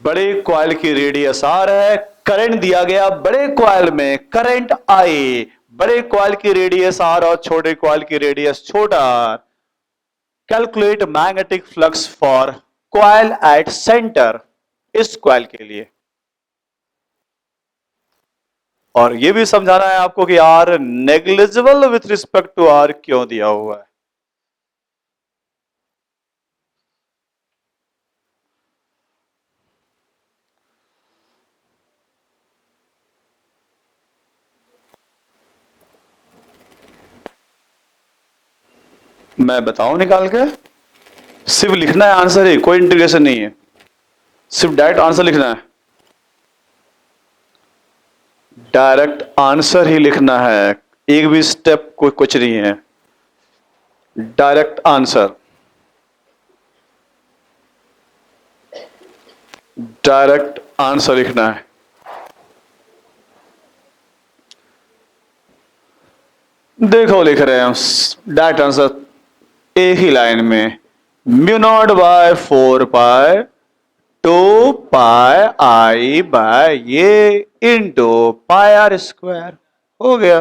बड़े कॉइल की रेडियस r है, करंट दिया गया बड़े कॉइल में, करंट I, बड़े कॉइल की रेडियस r और छोटे कॉइल की रेडियस छोटा r। Calculate magnetic flux for coil at centre, इस कॉइल के लिए। और यह भी समझाना है आपको कि r negligible with respect to r क्यों दिया हुआ है। मैं बताऊं निकाल के? सिर्फ लिखना है आंसर ही, कोई इंटीग्रेशन नहीं है, सिर्फ डायरेक्ट आंसर लिखना है, डायरेक्ट आंसर ही लिखना है, एक भी स्टेप कोई कुछ नहीं है, डायरेक्ट आंसर, डायरेक्ट आंसर लिखना है। देखो लिख रहे हैं हम डायरेक्ट आंसर एक ही लाइन में, mu naught by 4 pi 2 pi I bye ये इंटू पाई आर स्क्वायर, हो गया।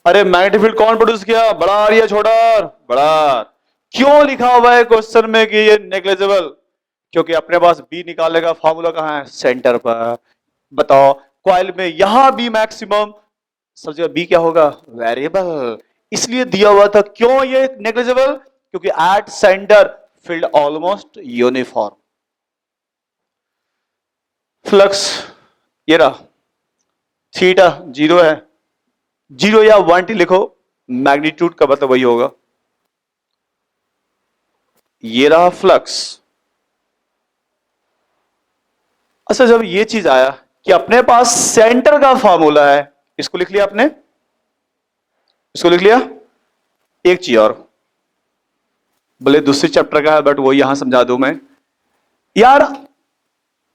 अरे मैग्नेटिक फील्ड कौन प्रोड्यूस किया, बड़ा आर या छोटा आर? बड़ा आर। क्यों लिखा हुआ है क्वेश्चन में कि ये नेग्लिजिबल? क्योंकि अपने पास बी निकालने का फॉर्मूला कहां है, सेंटर पर। बताओ कॉइल में यहां बी मैक्सिमम, सब जगह बी क्या होगा, वेरिएबल, इसलिए दिया हुआ था। क्यों ये नेग्लिजिबल? क्योंकि at centre field almost uniform. Flux ये रहा, थीटा 0 है, 0 या 1t लिखो, मैग्नीट्यूड का मतलब वही होगा। ये रहा फ्लक्स। अच्छा जब ये चीज आया कि अपने पास सेंटर का फॉर्मूला है, इसको लिख लिया आपने, इसको लिख लिया। एक चीज और, भले दूसरे चैप्टर का है बट वो यहां समझा दूं मैं यार।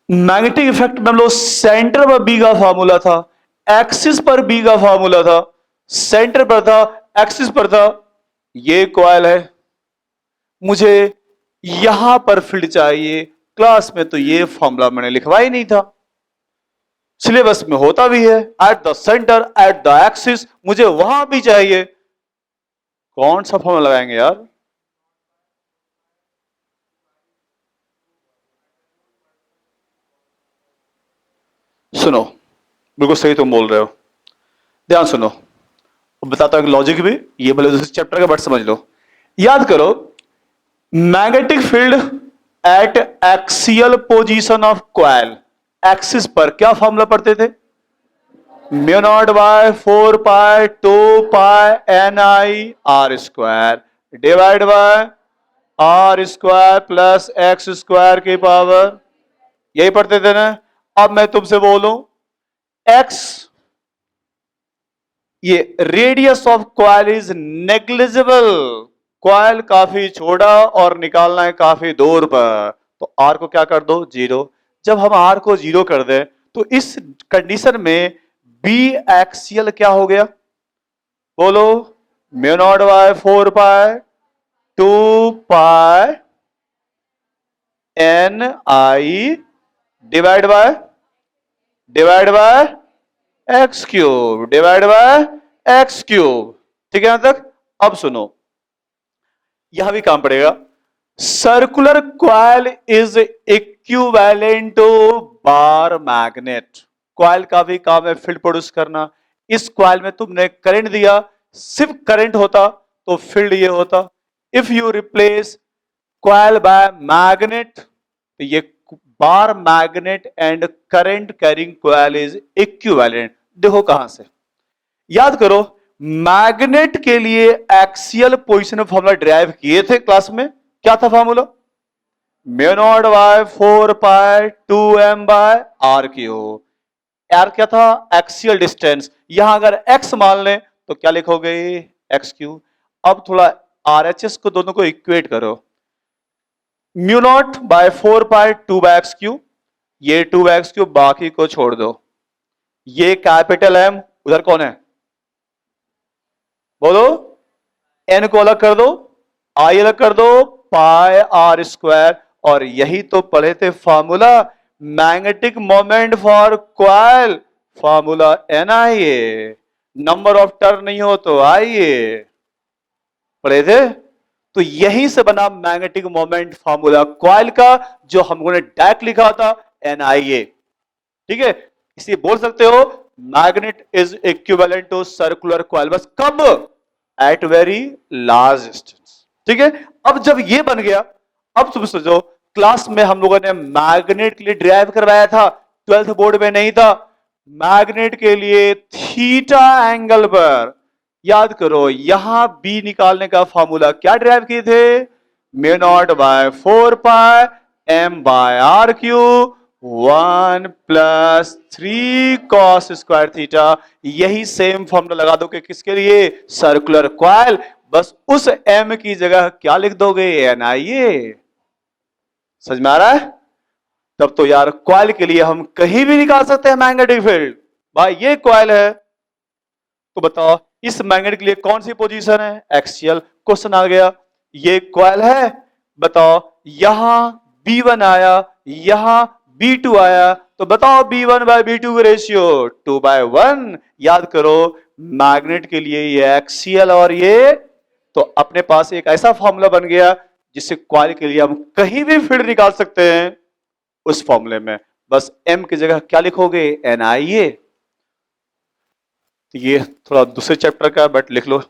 मैग्नेटिक इफेक्ट में हम लोग सेंटर पर बी का फॉर्मूला था, एक्सिस पर बी का फॉर्मूला था, सेंटर पर था, एक्सिस पर था। ये कॉइल है, मुझे यहां पर फील्ड चाहिए, क्लास में तो ये फॉर्मूला मैंने लिखवा ही नहीं था, सिलेबस में होता भी है at the centre at the axis, मुझे वहां भी चाहिए। कौन सा फॉर्मूला लगाएंगे यार? सुनो, बिल्कुल सही तुम बोल रहे हो, ध्यान सुनो, बताता हूं लॉजिक भी, ये भले दूसरे चैप्टर का बट समझ लो। याद करो, magnetic field at axial position of coil, axis पर क्या फॉर्मूला पढ़ते थे, mu naught by 4 pi 2 pi N I R square divide by R square plus x square की पावर, यही पढ़ते थे ना। अब मैं तुमसे बोलूं, एक्स, ये radius of coil is negligible, coil काफी छोटा और निकालना है काफी दूर पर, तो आर को क्या कर दो, 0। जब हम आर को 0 कर दें तो इस कंडीशन में बी एक्सियल क्या हो गया, बोलो, mu naught by 4 pi 2 pi N I divide by x cube divide by x cube. ठीक है यहां तक? अब सुनो, यहां भी काम पड़ेगा। Circular coil is equivalent to bar magnet, coil का भी काम है फील्ड प्रोड्यूस करना। इस कॉइल में तुमने करंट दिया, सिर्फ करंट होता तो फील्ड ये होता। If you replace coil bye magnet, तो ये bar magnet and current carrying coil is equivalent. देखो कहां से, याद करो, मैग्नेट के लिए एक्सियल पोजीशन फॉर्मूला डिराइव किए थे क्लास में, क्या था formula, mu naught by 4 pi 2m by R cube. R क्या था, एक्सियल डिस्टेंस, यहां अगर x मान लें तो क्या लिखोगे, एक्स क्यूब। अब थोड़ा RHS को दोनों को इक्वेट करो, mu naught by 4 pi 2 bye x cube, ये 2 बाय एक्स क्यूब, बाकी को छोड़ दो, ये कैपिटल M, उधर कौन है बोलो, n को अलग कर दो, I अलग कर दो, पाई आर स्क्वायर। और यही तो पढ़े थे formula, magnetic moment for coil, formula NIA, number of turn नहीं हो तो आइए, पढ़े थे। तो यहीं से बना मैग्नेटिक मोमेंट फॉर्मूला कॉइल का, जो हम लोगों ने डायरेक्ट लिखा था NIA। ठीक है, इसलिए बोल सकते हो magnet is equivalent to circular coil, बस कब, एट वेरी लार्ज डिस्टेंस। ठीक है, अब जब ये बन गया, अब तुम सोचो, क्लास में हम लोगों ने मैग्नेट के लिए ड्राइव करवाया था, 12th बोर्ड में नहीं था। मैग्नेट के लिए थीटा एंगल पर याद करो, यहां बी निकालने का फॉर्मूला क्या ड्राइव किए थे? Mu naught by 4 pi M by R cube 1 + 3 cos²θ। यही सेम फॉर्मूला लगा दो कि किसके लिए? Circular coil. बस उस एम की जगह क्या लिख दोगे? एन आई ए। समझ में आ रहा है? तब तो यार कॉइल के लिए हम कहीं भी निकाल सकते हैं मैग्नेटिक फील्ड। भाई ये कॉइल है, तो बताओ इस मैग्नेट के लिए कौन सी पोजीशन है? एक्सियल। क्वेश्चन आ गया, ये कॉइल है, बताओ यहां B1 आया, यहां B2 आया, तो बताओ B1/B2 का रेशियो 2/1। याद करो, मैग्नेट के लिए ये एक्सियल और ये, तो अपने पास एक ऐसा फॉर्मूला बन गया जिससे कॉइल के लिए हम कहीं भी फील्ड निकाल सकते हैं उस फॉर्मूले में। बस M की जगह क्या लिखोगे? NiA। तो ये थोड़ा दूसरे चैप्टर का, बट लिख लो।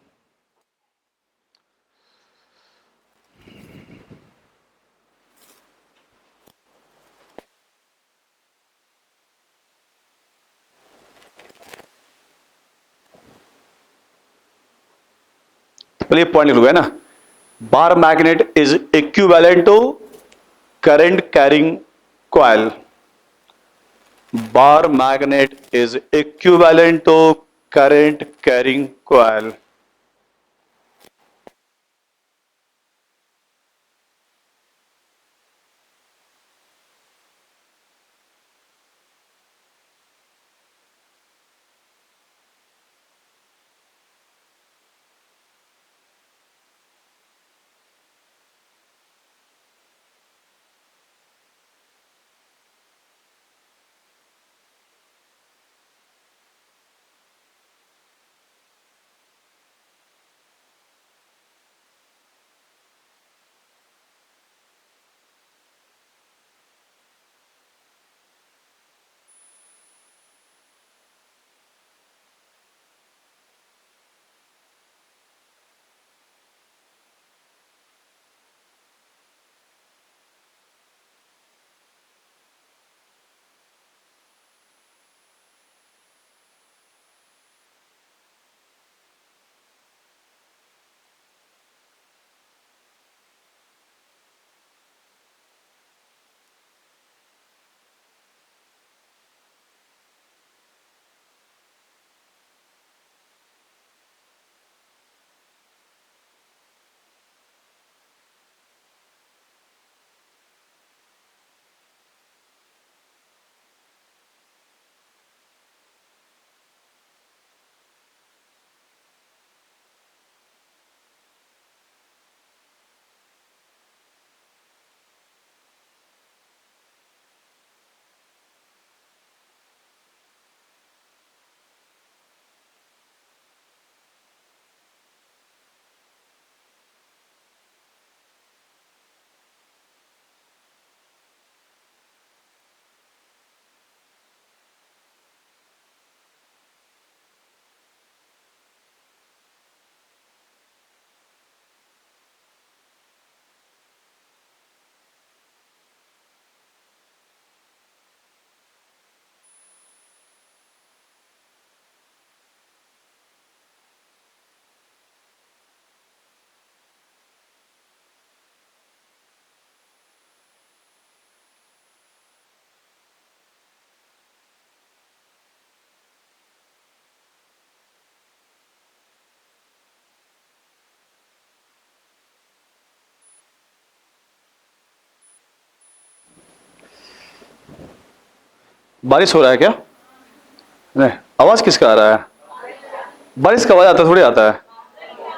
पहले पॉइंट लिख लो, है ना? Bar magnet is equivalent to current carrying coil. Bar magnet is equivalent to current carrying coil. बारिश हो रहा है क्या? नहीं, आवाज किसका आ रहा है? बारिश का आवाज आता थोड़ी आता है,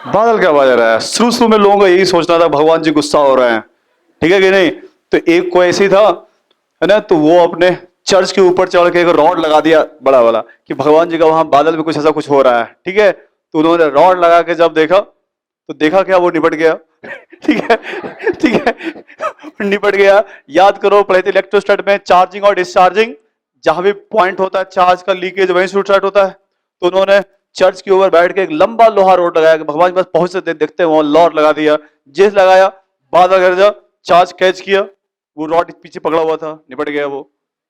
बादल का आवाज आ रहा है। शुरू शुरू में लोगों को यही सोचना था भगवान जी गुस्सा हो रहे हैं, ठीक है कि नहीं? तो एक को ऐसे ही था, है ना, तो वो अपने चर्च के ऊपर चढ़ के एक रॉड लगा दिया बड़ा वाला कि भगवान जी का वहां बादल में कुछ ऐसा कुछ हो रहा है, ठीक है? तो उन्होंने रॉड लगा के जब देखा, तो देखा क्या, वो निपट गया। ठीक है, ठीक है, निपट गया। याद करो पढ़े थे इलेक्ट्रोस्टैट में, चार्जिंग और डिस्चार्जिंग, जहां भी पॉइंट होता है चार्ज का लीकेज वहीं से स्टार्ट होता है। तो उन्होंने चर्च के ऊपर बैठ के एक लंबा लोहा रोड लगाया कि भगवान के पास पहुंच सकते देखते हैं, वहां लॉर्ड लगा दिया। जैसे लगाया, बादल गर जा, चार्ज कैच किया, वो रॉड पीछे पकड़ा हुआ था, निपट गया वो।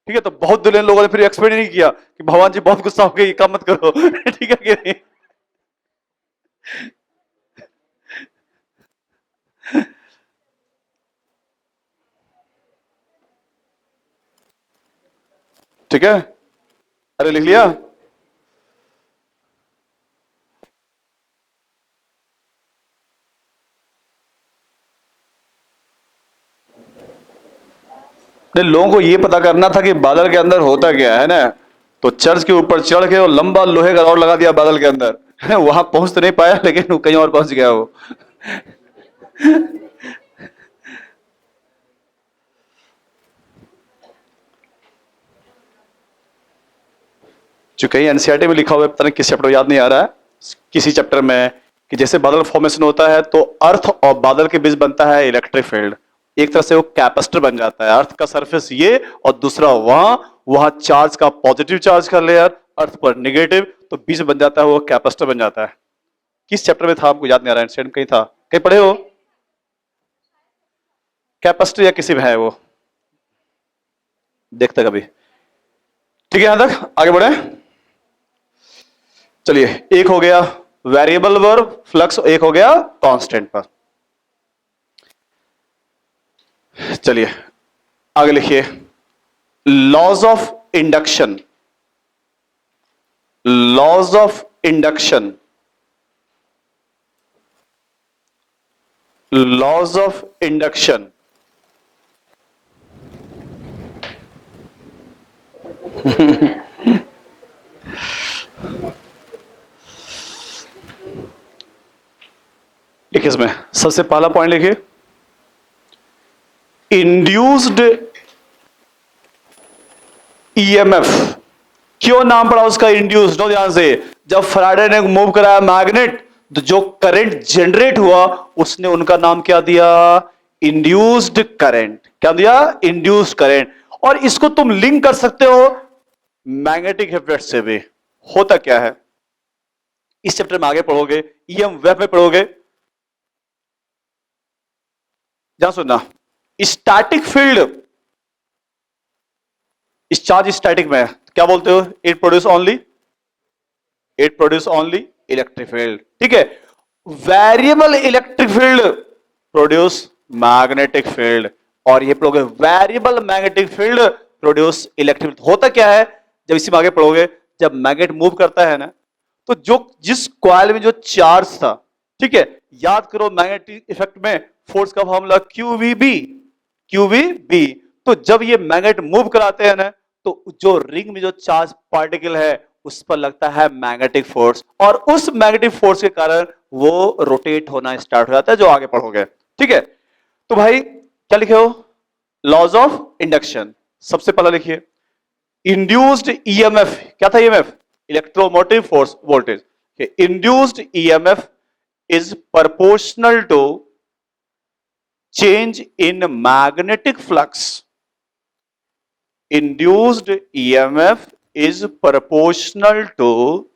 ठीक है, तो बहुत दुल्हन लोगों ने फिर एक्सप्लेन नहीं किया कि भगवान जी बहुत गुस्सा हो गए, ये काम मत करो। ठीक है कि नहीं? ठीक है, अरे लिख लिया। नहीं, लोगों को ये पता करना था कि बादल के अंदर होता क्या है ना, तो चर्च के ऊपर चढ़ के और लंबा लोहे का रॉड लगा दिया बादल के अंदर। वहां पहुंच तो नहीं पाया, लेकिन वो कहीं और पहुंच गया वो। जो कहीं एनसीईआरटी में लिखा हुआ है, पता नहीं किस चैप्टर याद नहीं आ रहा है, किसी चैप्टर में, कि जैसे बादल फॉर्मेशन होता है तो अर्थ और बादल के बीच बनता है इलेक्ट्रिक फील्ड। एक तरह से वो कैपेसिटर बन जाता है, अर्थ का सरफेस ये और दूसरा वहां, वहां चार्ज का पॉजिटिव चार्ज का लेयर, अर्थ पर नेगेटिव, तो बीच में बन जाता है वो कैपेसिटर बन जाता है। किस चैप्टर में था आपको याद नहीं आ रहा है, एनसीईआरटी में कहीं था, कहीं पढ़े हो? कैपेसिटर या किसी में है वो, देखते कभी। ठीक है, यहां तक आगे बढ़े। चलिए, एक हो गया वेरिएबल पर फ्लक्स, एक हो गया कांस्टेंट पर। चलिए आगे लिखिए, laws of induction, laws of induction, laws of induction. लिखिए, इसमें सबसे पहला पॉइंट लिखिए, इंड्यूस्ड ईएमएफ। क्यों नाम पड़ा उसका इंड्यूस्ड? नो, ध्यान से, जब फैराडे ने मूव कराया मैग्नेट, तो जो करंट जनरेट हुआ उसने उनका नाम क्या दिया? Induced current. क्या दिया? Induced current. और इसको तुम लिंक कर सकते हो मैग्नेटिक इफेक्ट से भी। होता क्या है, इस चैप्टर में आगे पढ़ोगे, ईएम वेव में पढ़ोगे। ध्यान सुनना, स्टैटिक फील्ड, इस चार्ज स्टैटिक में क्या बोलते हो? It produce only, it produce only electric field. ठीक है, variable electric field produce magnetic field, और ये पढ़ोगे variable magnetic field produce electric field. होता क्या है, जब इसी में आगे पढ़ोगे, जब मैग्नेट मूव करता है ना, तो जो जिस कॉइल में जो चार्ज था, ठीक है, याद करो मैग्नेटिक इफेक्ट में फोर्स का फॉर्मूला क्यूवीबी, क्यूवीबी। तो जब ये मैग्नेट मूव कराते हैं ना, तो जो रिंग में जो चार्ज पार्टिकल है उस पर लगता है मैग्नेटिक फोर्स, और उस मैग्नेटिक फोर्स के कारण वो रोटेट होना स्टार्ट हो जाता है, जो आगे पढ़ोगे। ठीक है, तो भाई क्या लिखे हो? Laws of induction. सबसे पहला लिखिए, इंड्यूस्ड ईएमएफ। क्या था EMF? Electromotive force voltage. Induced EMF is proportional to change in magnetic flux. Induced EMF is proportional to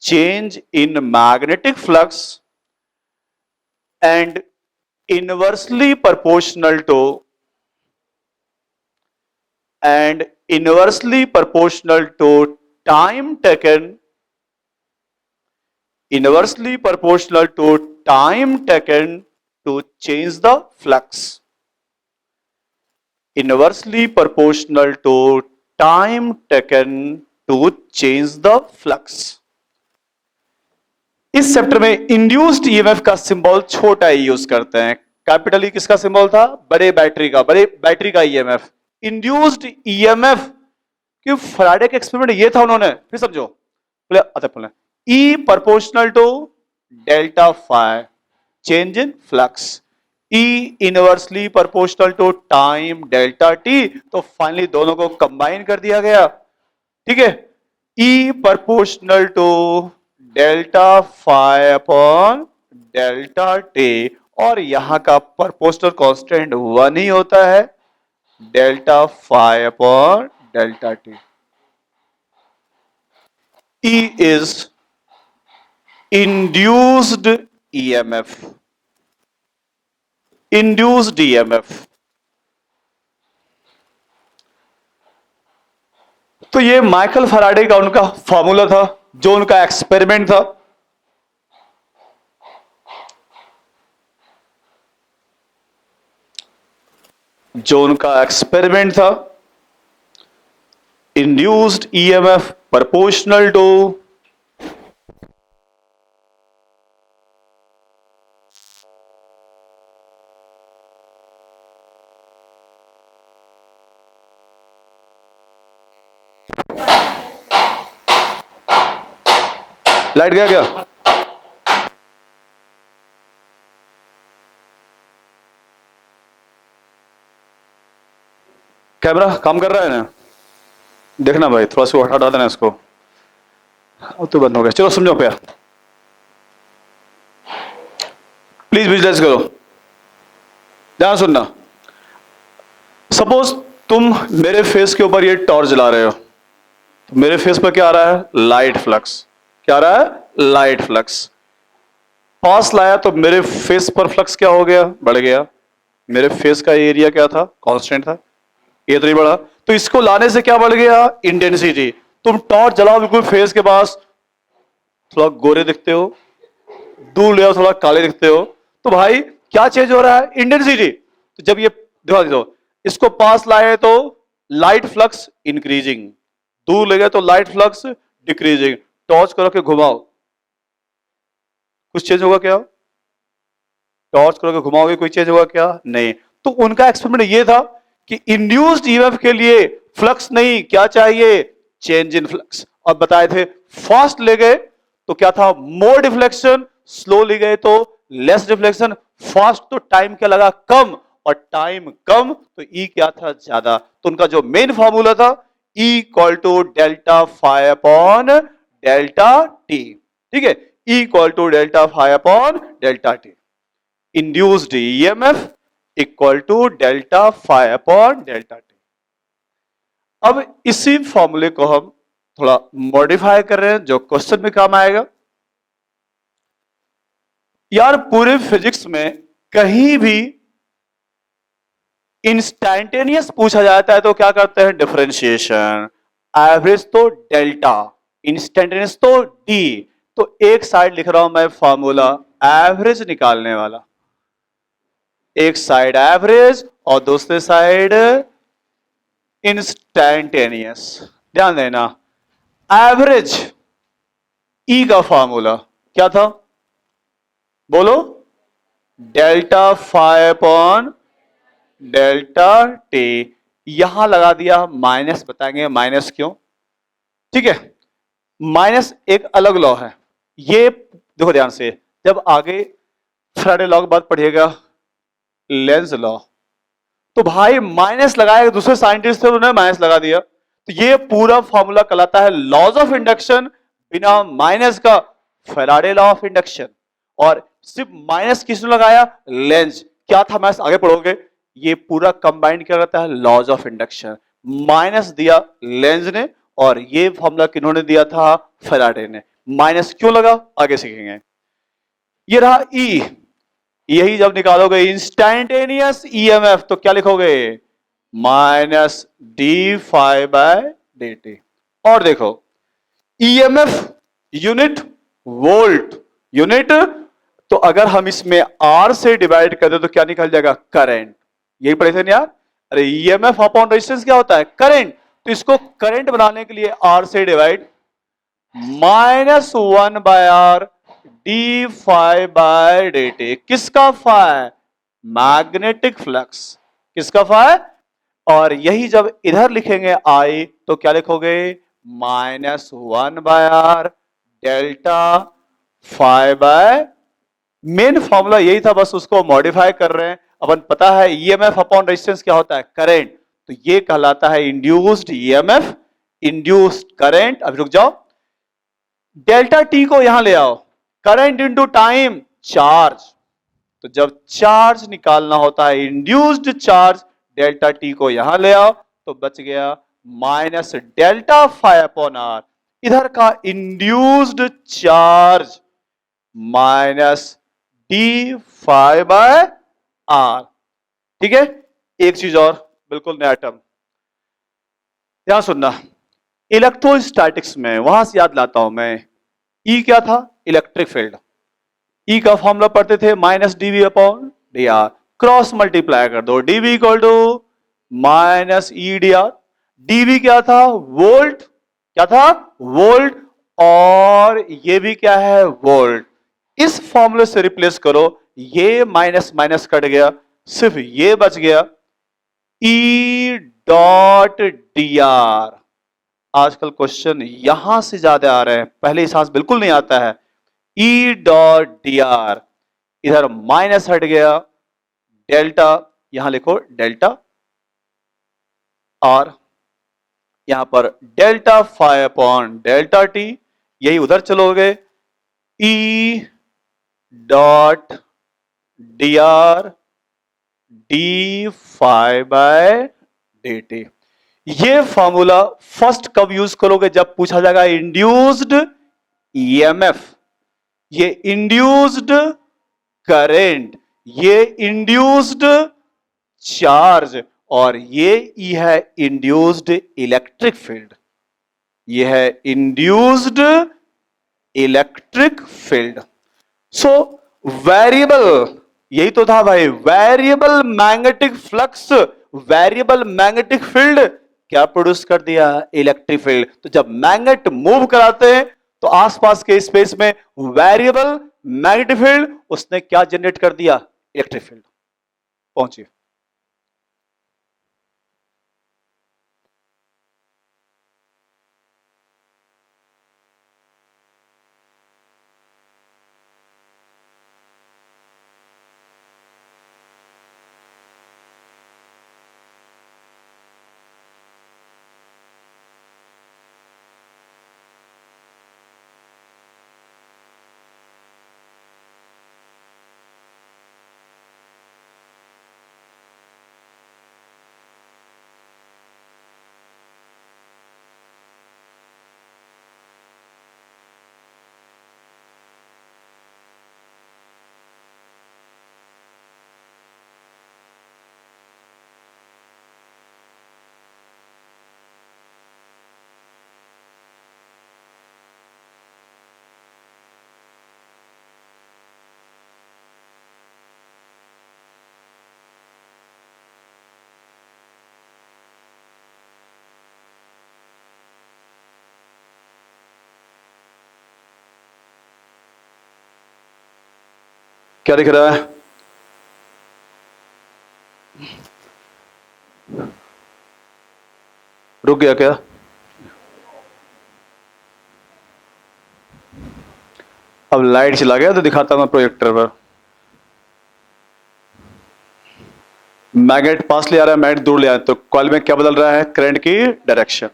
change in magnetic flux and inversely proportional to time taken, inversely proportional to time taken to change the flux. Inversely proportional to time taken to change the flux. इस चैप्टर में इंड्यूस्ड ईएमएफ का सिंबल छोटा ई यूज करते हैं। कैपिटल ई किसका सिंबल था? बड़े बैटरी का, बड़े बैटरी का ईएमएफ। इंड्यूस्ड ईएमएफ कि फैराडे के एक्सपेरिमेंट ये था, उन्होंने, फिर समझो, बोले E proportional to delta phi change in flux, E inversely proportional to time delta T. तो फाइनली दोनों को कंबाइन कर दिया गया। ठीक है, E proportional to delta phi upon delta T, और यहां का प्रोपोर्शनल कांस्टेंट 1 ही होता है, delta phi upon delta T. E is induced EMF, induced EMF। तो ये माइकल फैराडे का उनका फॉर्मूला था, जो उनका एक्सपेरिमेंट था। जो उनका एक्सपेरिमेंट था, induced EMF proportional to light गया क्या? कैमरा काम कर रहा है ना? देखना भाई, थोड़ा सा हटा देना इसको। अब तो बंद हो गया। चलो समझो प्यार, प्लीज विजुअलाइज करो, ध्यान सुनना। सपोज तुम मेरे फेस के ऊपर ये टॉर्च जला रहे हो, तो मेरे फेस पर क्या आ रहा है? Light flux. क्या आ रहा है? Light flux. पास लाया तो मेरे फेस पर फ्लक्स क्या हो गया? बढ़ गया। मेरे फेस का एरिया क्या था? कांस्टेंट था, ये तो नहीं बढ़ा। तो इसको लाने से क्या बढ़ गया? इंटेंसिटी। तुम टॉर्च जलाओ बिल्कुल फेस के पास, थोड़ा गोरे दिखते हो, दूर ले आओ थोड़ा काले दिखते हो, तो भाई क्या चेंज हो रहा है? इंटेंसिटी। तो जब ये दिखा दो, इसको पास लाए तो लाइट फ्लक्स इंक्रीजिंग, दूर ले गए तो लाइट फ्लक्स डिक्रीजिंग। टॉर्च करो के घुमाओ, कुछ चेंज होगा क्या? टॉर्च करो के घुमाओगे, कोई चेंज होगा क्या? नहीं। तो उनका एक्सपेरिमेंट ये था कि इंड्यूस्ड ईएमएफ के लिए फ्लक्स नहीं, क्या चाहिए? Change in flux. और बताए थे फास्ट ले गए तो क्या था? मोर डिफ्लेक्शन, स्लो ले गए तो लेस डिफ्लेक्शन। फास्ट तो टाइम क्या लगा? कम, और टाइम कम तो ई क्या था? ज्यादा। तो उनका जो मेन फॉर्मूला था, E equal to delta phi upon delta t. ठीक है, E equal to delta phi upon delta t. Induced EMF equal to delta phi upon delta t. अब इसी फॉर्मूले को हम थोड़ा मॉडिफाई कर रहे हैं, जो क्वेश्चन में काम आएगा। यार पूरे फिजिक्स में कहीं भी इंस्टैंटेनियस पूछा जाता है तो क्या करते हैं? डिफरेंशिएशन। एवरेज तो डेल्टा, इंस्टैंटेनियस तो डी। तो एक साइड लिख रहा हूं मैं फॉर्मूला एवरेज निकालने वाला, एक साइड एवरेज और दूसरे साइड इंस्टैंटेनियस। ध्यान देना, एवरेज ई का फॉर्मूला क्या था? बोलो। Delta phi upon delta t. यहां लगा दिया माइनस, बताएंगे माइनस क्यों। ठीक है, माइनस एक अलग लॉ है। ये देखो ध्यान से, जब आगे फैराडे लॉ के बाद पढ़िएगा लेंज लॉ, तो भाई माइनस लगाया, दूसरे साइंटिस्ट थे उन्होंने माइनस लगा दिया। तो ये पूरा फॉर्मूला कहलाता है लॉज ऑफ इंडक्शन, बिना माइनस का फैराडे लॉ ऑफ इंडक्शन। और सिर्फ माइनस किसने लगाया? लेंज। क्या था? मैथ्स आगे पढ़ोगे। ये पूरा कंबाइंड क्या रहता है? Laws of induction. माइनस दिया लेंज ने, और ये फॉर्मूला किन्होंने दिया था? फैराडे ने। माइनस क्यों लगा आगे सीखेंगे। ये रहा ई। यही जब निकालोगे इंस्टैंटेनियस ईएमएफ तो क्या लिखोगे? Minus d phi by d t. और देखो ईएमएफ यूनिट वोल्ट, यूनिट। तो अगर हम इसमें आर से डिवाइड कर दे तो क्या निकल जाएगा? करंट। यही पढ़े थे ना यार? अरे ईएमएफ अपॉन रेजिस्टेंस क्या होता है? करंट। तो इसको करंट बनाने के लिए आर से divide, minus 1 by R d phi by d t. किसका फाई? Magnetic flux. किसका फाई? और यही जब इधर लिखेंगे आई तो क्या लिखोगे? Minus 1 by R delta phi by. Main formula यही था, बस उसको मॉडिफाई कर रहे हैं। अपन पता है ईएमएफ अपॉन रेजिस्टेंस क्या होता है? करंट। तो ये कहलाता है इंड्यूस्ड ईएमएफ, इंड्यूस्ड करंट। अभी रुक जाओ, डेल्टा टी को यहां ले आओ, करंट इंटू टाइम, चार्ज। तो जब चार्ज निकालना होता है, इंड्यूस्ड चार्ज, डेल्टा टी को यहां ले आओ तो बच गया minus delta phi upon R. इधर का induced charge minus d phi by R. ठीक है, एक चीज और बिल्कुल नया टर्म ध्यान सुनना। इलेक्ट्रोस्टैटिक्स में वहां से याद लाता हूं मैं, ई क्या था? Electric field. ई का फॉर्मूला पढ़ते थे minus d V upon d R. Cross multiply कर दो, d V equal to minus E d R. D V क्या था? वोल्ट। क्या था? वोल्ट। और ये भी क्या है? वोल्ट। इस फॉर्मूले से रिप्लेस करो, ये माइनस माइनस कट गया, सिर्फ ये बच गया, ई डॉट डी आर। आजकल क्वेश्चन यहां से ज्यादा आ रहे हैं, पहले हिसाब बिल्कुल नहीं आता है। ई डॉट डी आर, इधर माइनस हट गया, डेल्टा, यहां लिखो डेल्टा आर, यहां पर delta five upon delta T, यही उधर चलोगे, E dot D R D five by d T. ये फॉर्मूला फर्स्ट कब यूज करोगे? जब पूछा जाएगा इंड्यूस्ड ईएमएफ, ये इंड्यूस्ड करंट, ये इंड्यूस्ड चार्ज, और ये ई है इंड्यूस्ड इलेक्ट्रिक फील्ड, ये है induced electric field. So variable, यही तो था भाई, variable magnetic flux, variable magnetic field, क्या प्रोड्यूस कर दिया? Electric field. तो जब मैग्नेट मूव कराते हैं तो आसपास के स्पेस में वेरिएबल मैग्नेटिक फील्ड, उसने क्या जनरेट कर दिया? Electric field. पहुंचिए। क्या दिख रहा है? रुक गया क्या? अब लाइट चला गया तो दिखाता मैं प्रोजेक्टर पर। मैग्नेट पास ले आ रहा है, मैग्नेट दूर ले आ रहा है, तो कॉइल में क्या बदल रहा है? करंट की डायरेक्शन।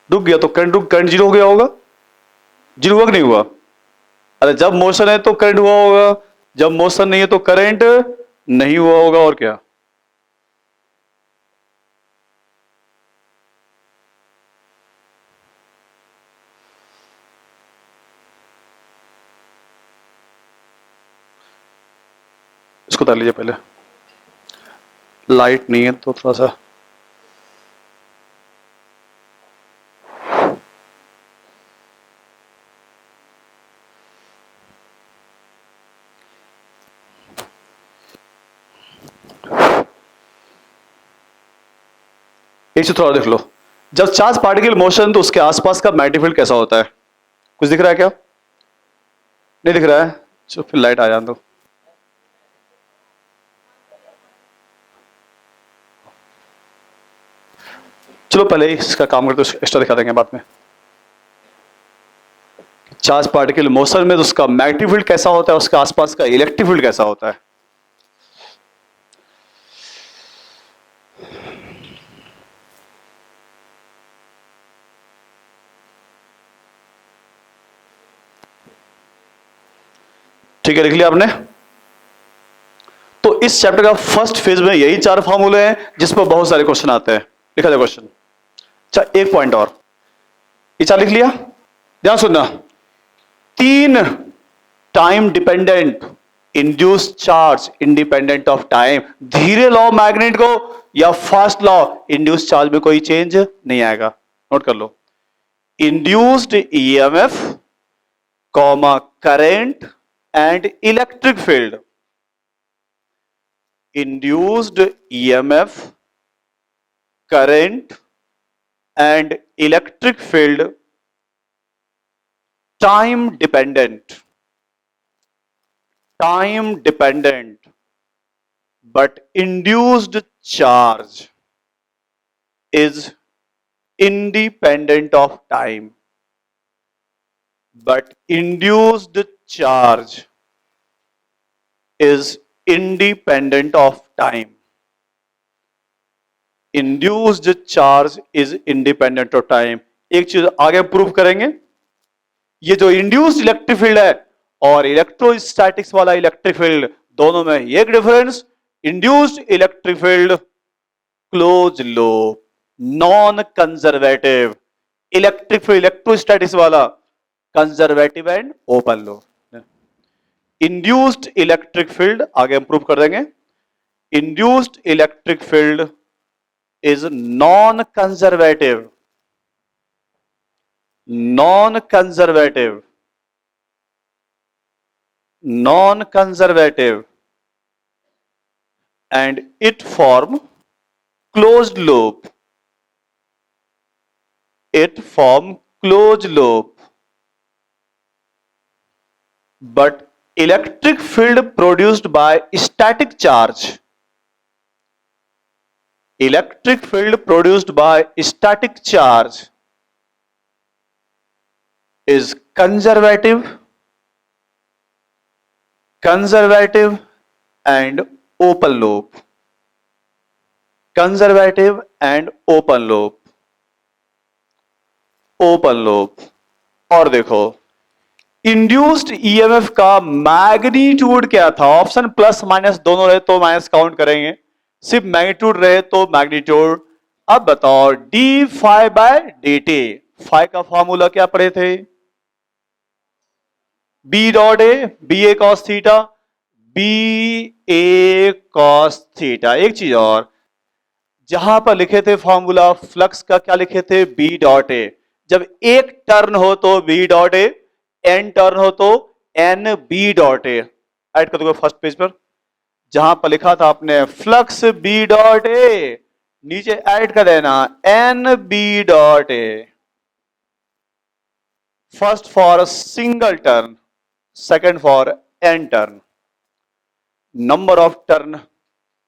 रुक गया तो करंट जीरो हो गया होगा? जीरो हुआ कि नहीं हुआ? अरे जब मोशन है तो करंट हुआ होगा, जब मोशन नहीं है तो करंट नहीं हुआ होगा, और क्या? इसको उतार लीजिए पहले, लाइट नहीं है तो थोड़ा सा। एक चीज थोड़ा देख लो, जब चार्ज पार्टिकल मोशन तो उसके आसपास का मैग्नेटिक फील्ड कैसा होता है? कुछ दिख रहा है क्या? नहीं दिख रहा है? चलो फिर लाइट आ जाने दो। चलो पहले इसका काम करते एक्स्ट्रा दिखा देंगे बाद में। चार्ज पार्टिकल मोशन में तो उसका मैग्नेटिक फील्ड कैसा होता है, उसके आसपास का इलेक्ट्रिक फील्ड कैसा होता है? ठीक है, लिख लिया आपने? तो इस चैप्टर का फर्स्ट फेज में यही चार फॉर्मूले हैं जिस पर बहुत सारे क्वेश्चन आते हैं। लिखा जाए क्वेश्चन। अच्छा, एक पॉइंट और, ये चार लिख लिया? ध्यान सुनना, तीन time dependent induce charge independent of time, धीरे लॉ मैग्नेट को या फास्ट लॉ इंड्यूस चार्ज में कोई चेंज नहीं आएगा। नोट कर लो, induced EMF, comma current and electric field. induced EMF, current and electric field time dependent, but induced charge is independent of time. But induced charge is independent of time. Induced charge is independent of time. एक चीज आगे प्रूव करेंगे, ये जो इंड्यूस्ड इलेक्ट्रिक फील्ड है और इलेक्ट्रोस्टैटिक्स वाला इलेक्ट्रिक फील्ड, दोनों में एक difference, induced electric field close loop, non conservative, electric field electrostatics वाला conservative and open loop. Induced electric field आगे हम प्रूव कर देंगे, induced electric field is non conservative, non-conservative and it form closed loop, but electric field produced by static charge, is conservative and open loop, और देखो इंड्यूस्ड ईएमएफ का मैग्नीट्यूड क्या था, ऑप्शन प्लस माइनस दोनों रहे तो माइनस काउंट करेंगे, सिर्फ मैग्नीट्यूड रहे तो मैग्नीट्यूड। अब बताओ d phi by d t, phi का फॉर्मूला क्या पढ़े थे, B dot A, B A cos theta, B A cos theta. एक चीज और, जहां पर लिखे थे फॉर्मूला फ्लक्स का क्या लिखे थे, बी डॉट ए, जब एक टर्न हो तो B dot A, N turn हो तो N B dot A. Add कर दोगे फर्स्ट पेज पर, जहां पर लिखा था आपने फ्लक्स बी डॉट ए, नीचे ऐड कर देना N B dot A, first for single turn, second for N turn, number of turn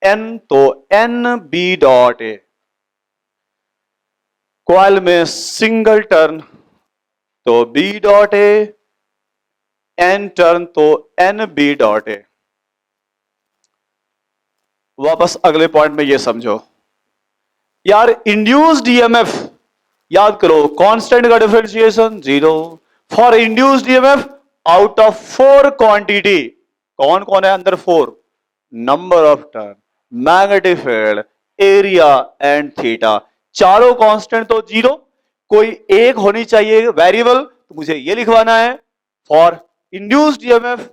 N तो N B dot A, coil में सिंगल टर्न तो B dot A, N turn तो एन बी डॉट ए। वापस अगले पॉइंट में ये समझो यार, इंड्यूस्ड ईएमएफ याद करो, कांस्टेंट का differentiation 0 for induced EMF out of 4 quantity, कौन कौन है अंदर 4, number of turn, magnetic field, area and theta, चारों कांस्टेंट तो 0, कोई एक होनी चाहिए वेरिएबल, तो मुझे ये लिखवाना है, for induced EMF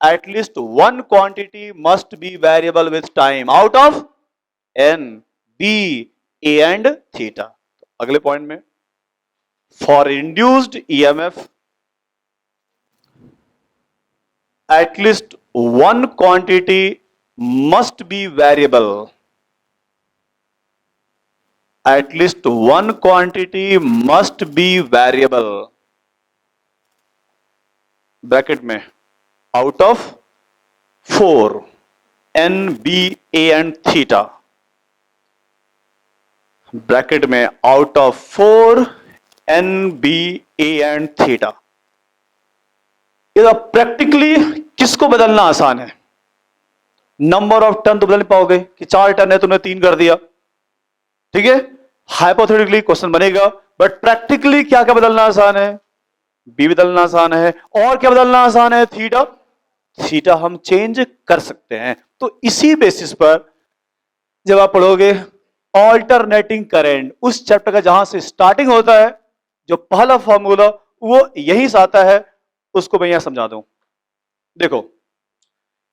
at least one quantity must be variable with time out of n, b, a and theta। अगले पॉइंट में for induced EMF at least one quantity must be variable, at least one quantity must be variable, bracket में out of 4 n, b, a and theta, bracket में out of 4 n, b, a and theta। ये प्रैक्टिकली किसको बदलना आसान है, नंबर ऑफ टर्न तो बदल नहीं पाओगे कि 4 टर्न है तुमने 3 कर दिया, ठीक है, हाइपोथेटिकली क्वेश्चन बनेगा, बट प्रैक्टिकली क्या क्या बदलना आसान है, बी बदलना आसान है, और क्या बदलना आसान है, थीटा, थीटा हम चेंज कर सकते हैं। तो इसी बेसिस पर जब आप पढ़ोगे ऑल्टरनेटिंग करंट, उस चैप्टर का जहां से स्टार्टिंग होता है, जो पहला फॉर्मूला वो यहीं से आता है, उसको मैं यहां समझा दूं। देखो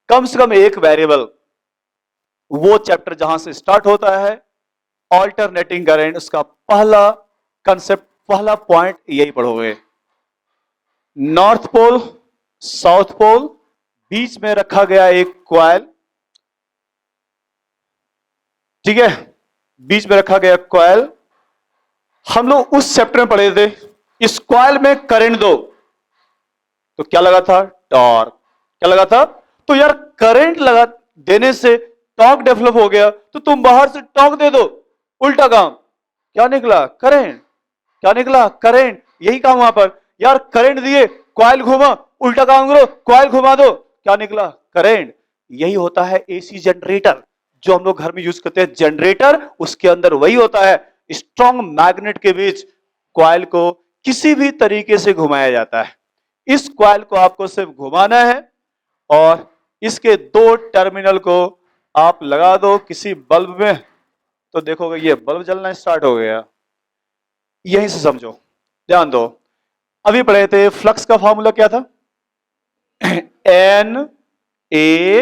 कम से कम एक वेरिएबल, वो चैप्टर जहां से स्टार्ट होता है ऑल्टरनेटिंग करंट, उसका पहला कंसेप्ट, पहला पॉइंट यही पढ़ोगे, नॉर्थ पोल साउथ पोल, बीच में रखा गया एक कॉइल, ठीक है, बीच में रखा गया कॉइल। हम लोग उस चैप्टर में पढ़े थे, इस कॉइल में करंट दो तो क्या लगा था, टॉर्क। क्या लगा था, तो यार करंट लगा देने से टॉर्क डेवलप हो गया, तो तुम बाहर से टॉर्क दे दो, उल्टा काम। क्या निकला, करंट। क्या निकला, करंट। यही काम वहां पर, यार करंट दिए, कॉइल घुमा, उल्टा काम करो, कॉइल घुमा दो, क्या निकला, करंट। यही होता है एसी जनरेटर, जो हम लोग घर में यूज करते हैं जनरेटर, उसके अंदर वही होता है। स्ट्रॉन्ग मैग्नेट के बीच कॉइल को किसी भी तरीके से घुमाया जाता है। इस कॉइल को आपको सिर्फ घुमाना है और इसके दो टर्मिनल को आप लगा दो किसी बल्ब में, तो देखोगे ये बल्ब जलना स्टार्ट हो गया। यहीं से समझो, ध्यान दो। अभी पढ़े थे फ्लक्स का फॉर्मूला क्या था, N A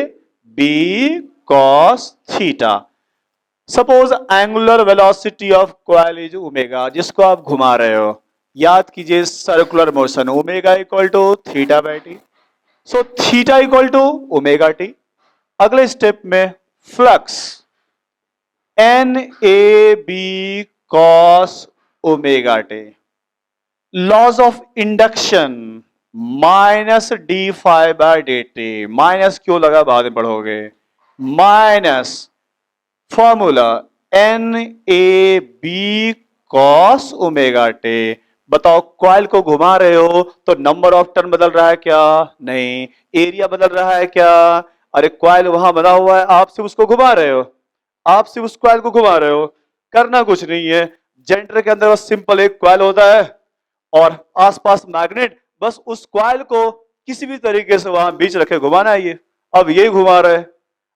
B cos theta. Suppose angular velocity of coil is omega, जिसको आप घुमा रहे हो, याद कीजिए circular motion, omega equal to theta by t. So theta equal to omega t. अगले स्टेप में flux N A B cos omega t. Laws of induction minus d phi by d t. Minus क्यों लगा बाद में पढ़ोगे, minus formula N A B cos omega T. बताओ कॉइल को घुमा रहे हो तो नंबर ऑफ टर्न बदल रहा है क्या, नहीं। एरिया बदल रहा है क्या, अरे कॉइल वहां बना हुआ है, आप सिर्फ उसको घुमा रहे हो, आप सिर्फ उस कॉइल को घुमा रहे हो, करना कुछ नहीं है। जनरेटर के अंदर बस सिंपल एक कॉइल होता है और आसपास मैग्नेट, बस उस कॉइल को किसी भी तरीके से वहां बीच रखे घुमाना है। ये अब यही घुमा रहे हैं।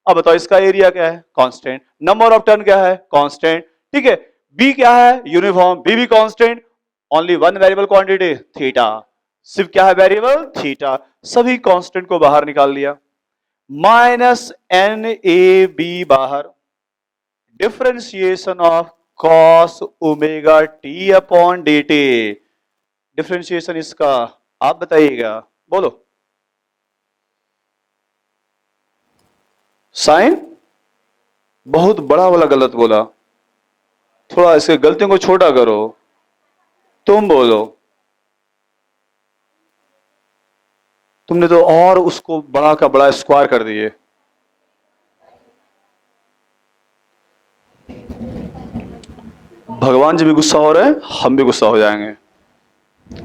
अब बताओ इसका एरिया क्या है, कांस्टेंट। नंबर ऑफ टर्न क्या है, कांस्टेंट। ठीक है, बी क्या है, यूनिफॉर्म, बी भी constant. Only one variable quantity theta, सिर्फ क्या है वेरिएबल थीटा। सभी कांस्टेंट को बाहर निकाल लिया, माइनस एन ए बी बाहर, differentiation of cos omega T upon D T. Differentiation इसका आप बताइएगा, बोलो। साइन, बहुत बड़ा वाला गलत बोला, थोड़ा इसके गलतियों को छोटा करो। तुम बोलो, तुमने तो और उसको बड़ा का बड़ा स्क्वायर कर दिए। भगवान जी भी गुस्सा हो रहे हैं, हम भी गुस्सा हो जाएंगे।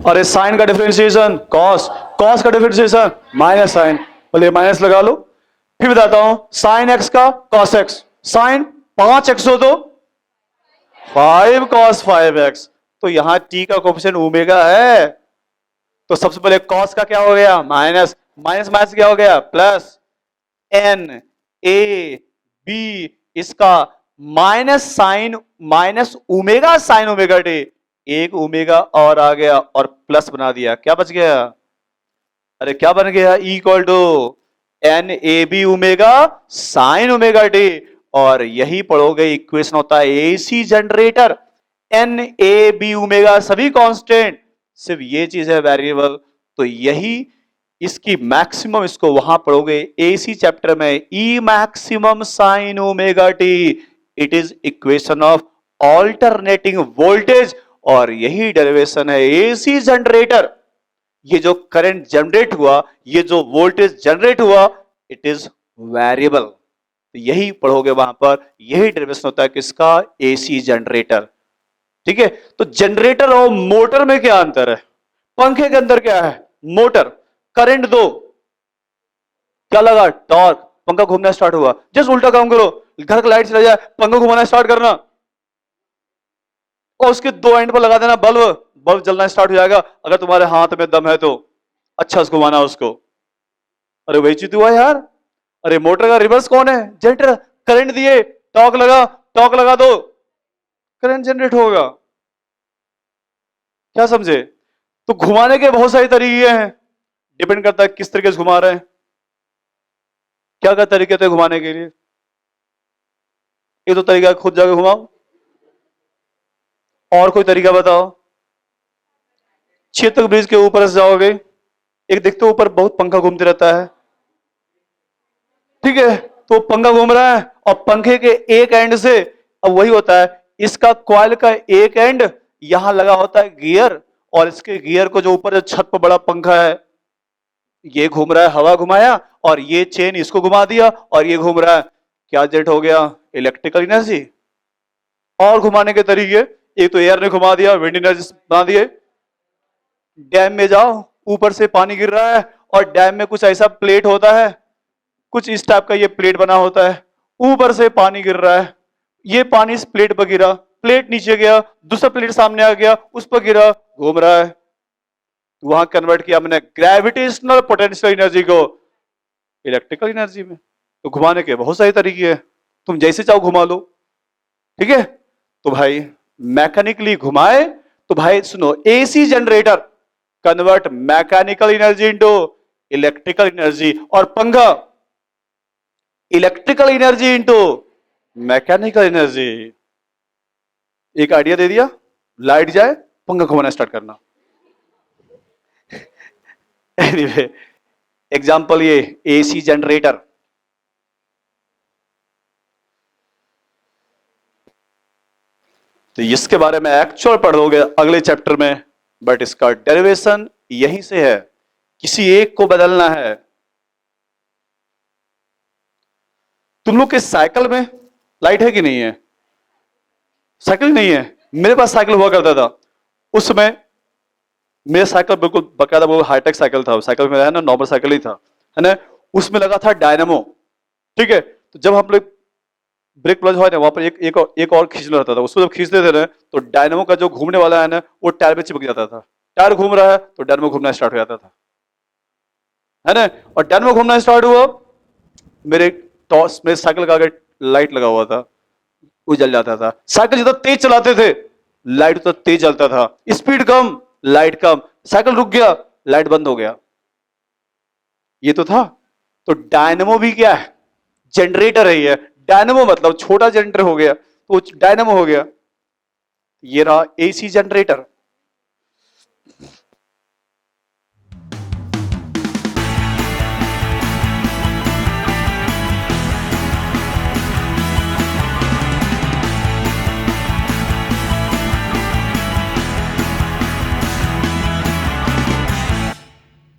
अरे साइन का डिफरेंशिएशन कॉस, कॉस का डिफरेंशिएशन माइनस साइन, बोले माइनस लगा लो। फिर बताता हूं, साइन एक्स का कॉस एक्स, साइन 5x हो तो 5 cos 5x, तो यहां t का कोफिशिएंट ओमेगा है, तो सबसे पहले cos का क्या हो गया, माइनस, माइनस माइनस क्या हो गया, प्लस, n a b इसका minus sine, minus omega sine omega t, एक ओमेगा और आ गया और प्लस बना दिया, क्या बच गया, अरे क्या बन गया, equal to N A B omega sine omega t. और यही पढ़ोगे इक्वेशन होता है AC generator, N A B omega सभी कांस्टेंट, सिर्फ ये चीज है वेरिएबल। तो यही इसकी मैक्सिमम, इसको वहां पढ़ोगे एसी चैप्टर में, ई maximum sign omega T, it is equation of alternating voltage. और यही डेरिवेशन है एसी जनरेटर। ये जो करंट जनरेट हुआ, ये जो वोल्टेज जनरेट हुआ, इट इज वेरिएबल। तो यही पढ़ोगे वहां पर, यही डेरिवेशन होता है किसका, एसी जनरेटर। ठीक है, तो जनरेटर और मोटर में क्या अंतर है, पंखे के अंदर क्या है, मोटर, करंट दो, क्या लगा, टॉर्क, पंखा घूमना स्टार्ट हुआ। जस्ट उल्टा काम करो, घर का लाइट चला जाए, पंखा घुमाना स्टार्ट करना और उसके दो एंड पर लगा देना बल्ब, बल्ब जलना स्टार्ट हो जाएगा। अगर तुम्हारे हाथ में दम है तो अच्छा से घुमाना उसको। अरे वही चीज हुआ यार। अरे मोटर का रिवर्स कौन है, जनरेटर। करंट दिए, टॉर्क लगा, टॉर्क लगा दो, करंट जनरेट होगा। क्या समझे, तो घुमाने के बहुत सारे तरीके हैं, डिपेंड करता है किस तरीके से घुमा रहे हैं, क्या क्या तरीके थे घुमाने के लिए। ये तो तरीका खुद जाके घुमाओ, और कोई तरीका बताओ। चेतक ब्रिज के ऊपर से जाओगे, एक देखते हो ऊपर बहुत पंखा घूमते रहता है, ठीक है, तो पंखा घूम रहा है और पंखे के एक एंड से, अब वही होता है, इसका कॉइल का एक एंड यहां लगा होता है गियर, और इसके गियर को जो ऊपर जो छत पर बड़ा पंखा है ये घूम रहा है, हवा घुमाया और ये चेन इसको घुमा दिया और ये घूम रहा है, क्या जेट हो गया? Electrical energy. और घुमाने के तरीके, एक तो एयर ने घुमा दिया, विंड एनर्जी बना दिए। डैम में जाओ, ऊपर से पानी गिर रहा है और डैम में कुछ ऐसा प्लेट होता है, कुछ इस टाइप का ये प्लेट बना होता है, ऊपर से पानी गिर रहा है, ये पानी इस प्लेट पर गिरा, प्लेट नीचे गया, दूसरा प्लेट सामने आ गया, उस पर गिरा, घूम रहा है। तो वहां कन्वर्ट किया हमने ग्रेविटेशनल पोटेंशियल एनर्जी को इलेक्ट्रिकल एनर्जी में। तो घुमाने के बहुत सारे तरीके हैं, तुम जैसे चाहो घुमा लो, ठीक है। तो भाई मैकेनिकली घुमाए तो भाई सुनो, AC generator convert mechanical energy into electrical energy, और पंखा electrical energy into mechanical energy. एक आइडिया दे दिया, लाइट जाए पंखा घुमाना स्टार्ट करना। एनीवे एग्जांपल ये एसी जनरेटर। तो इसके बारे में एक्चुअल पढ़ोगे अगले चैप्टर में, बट इसका डेरिवेशन यहीं से है, किसी एक को बदलना है। तुम लोग के साइकिल में लाइट है कि नहीं है? साइकिल नहीं है, मेरे पास साइकिल हुआ करता था उस समय। मेरा साइकिल बिल्कुल बकायदा वो हाईटेक साइकिल था, साइकिल में है ना नॉर्मल साइकिल ही था, है ना। उसमें लगा था डायनामो, ठीक है। तो जब हम लोग ब्रेक प्लस हुआ था वहां पर एक और खींचना रहता था, उसको जब खींचते थे ना तो डायनामो का जो घूमने वाला है ना वो टायर में चिपक जाता था। टायर घूम रहा है तो डायनामो घूमना स्टार्ट हो जाता था, है ना। और डायनामो घूमना स्टार्ट हुआ, मेरे साइकिल का आगे लाइट लगा हुआ था, वो जल जाता था। साइकिल जितना तेज चलाते थे लाइट उतना तेज जलता था, स्पीड कम लाइट कम, साइकिल रुक गया लाइट बंद हो गया। ये तो था। तो डायनामो भी क्या है? जनरेटर है ये। डायनामो मतलब छोटा जनरेटर हो गया, तो डायनामो हो गया। ये रहा एसी जनरेटर।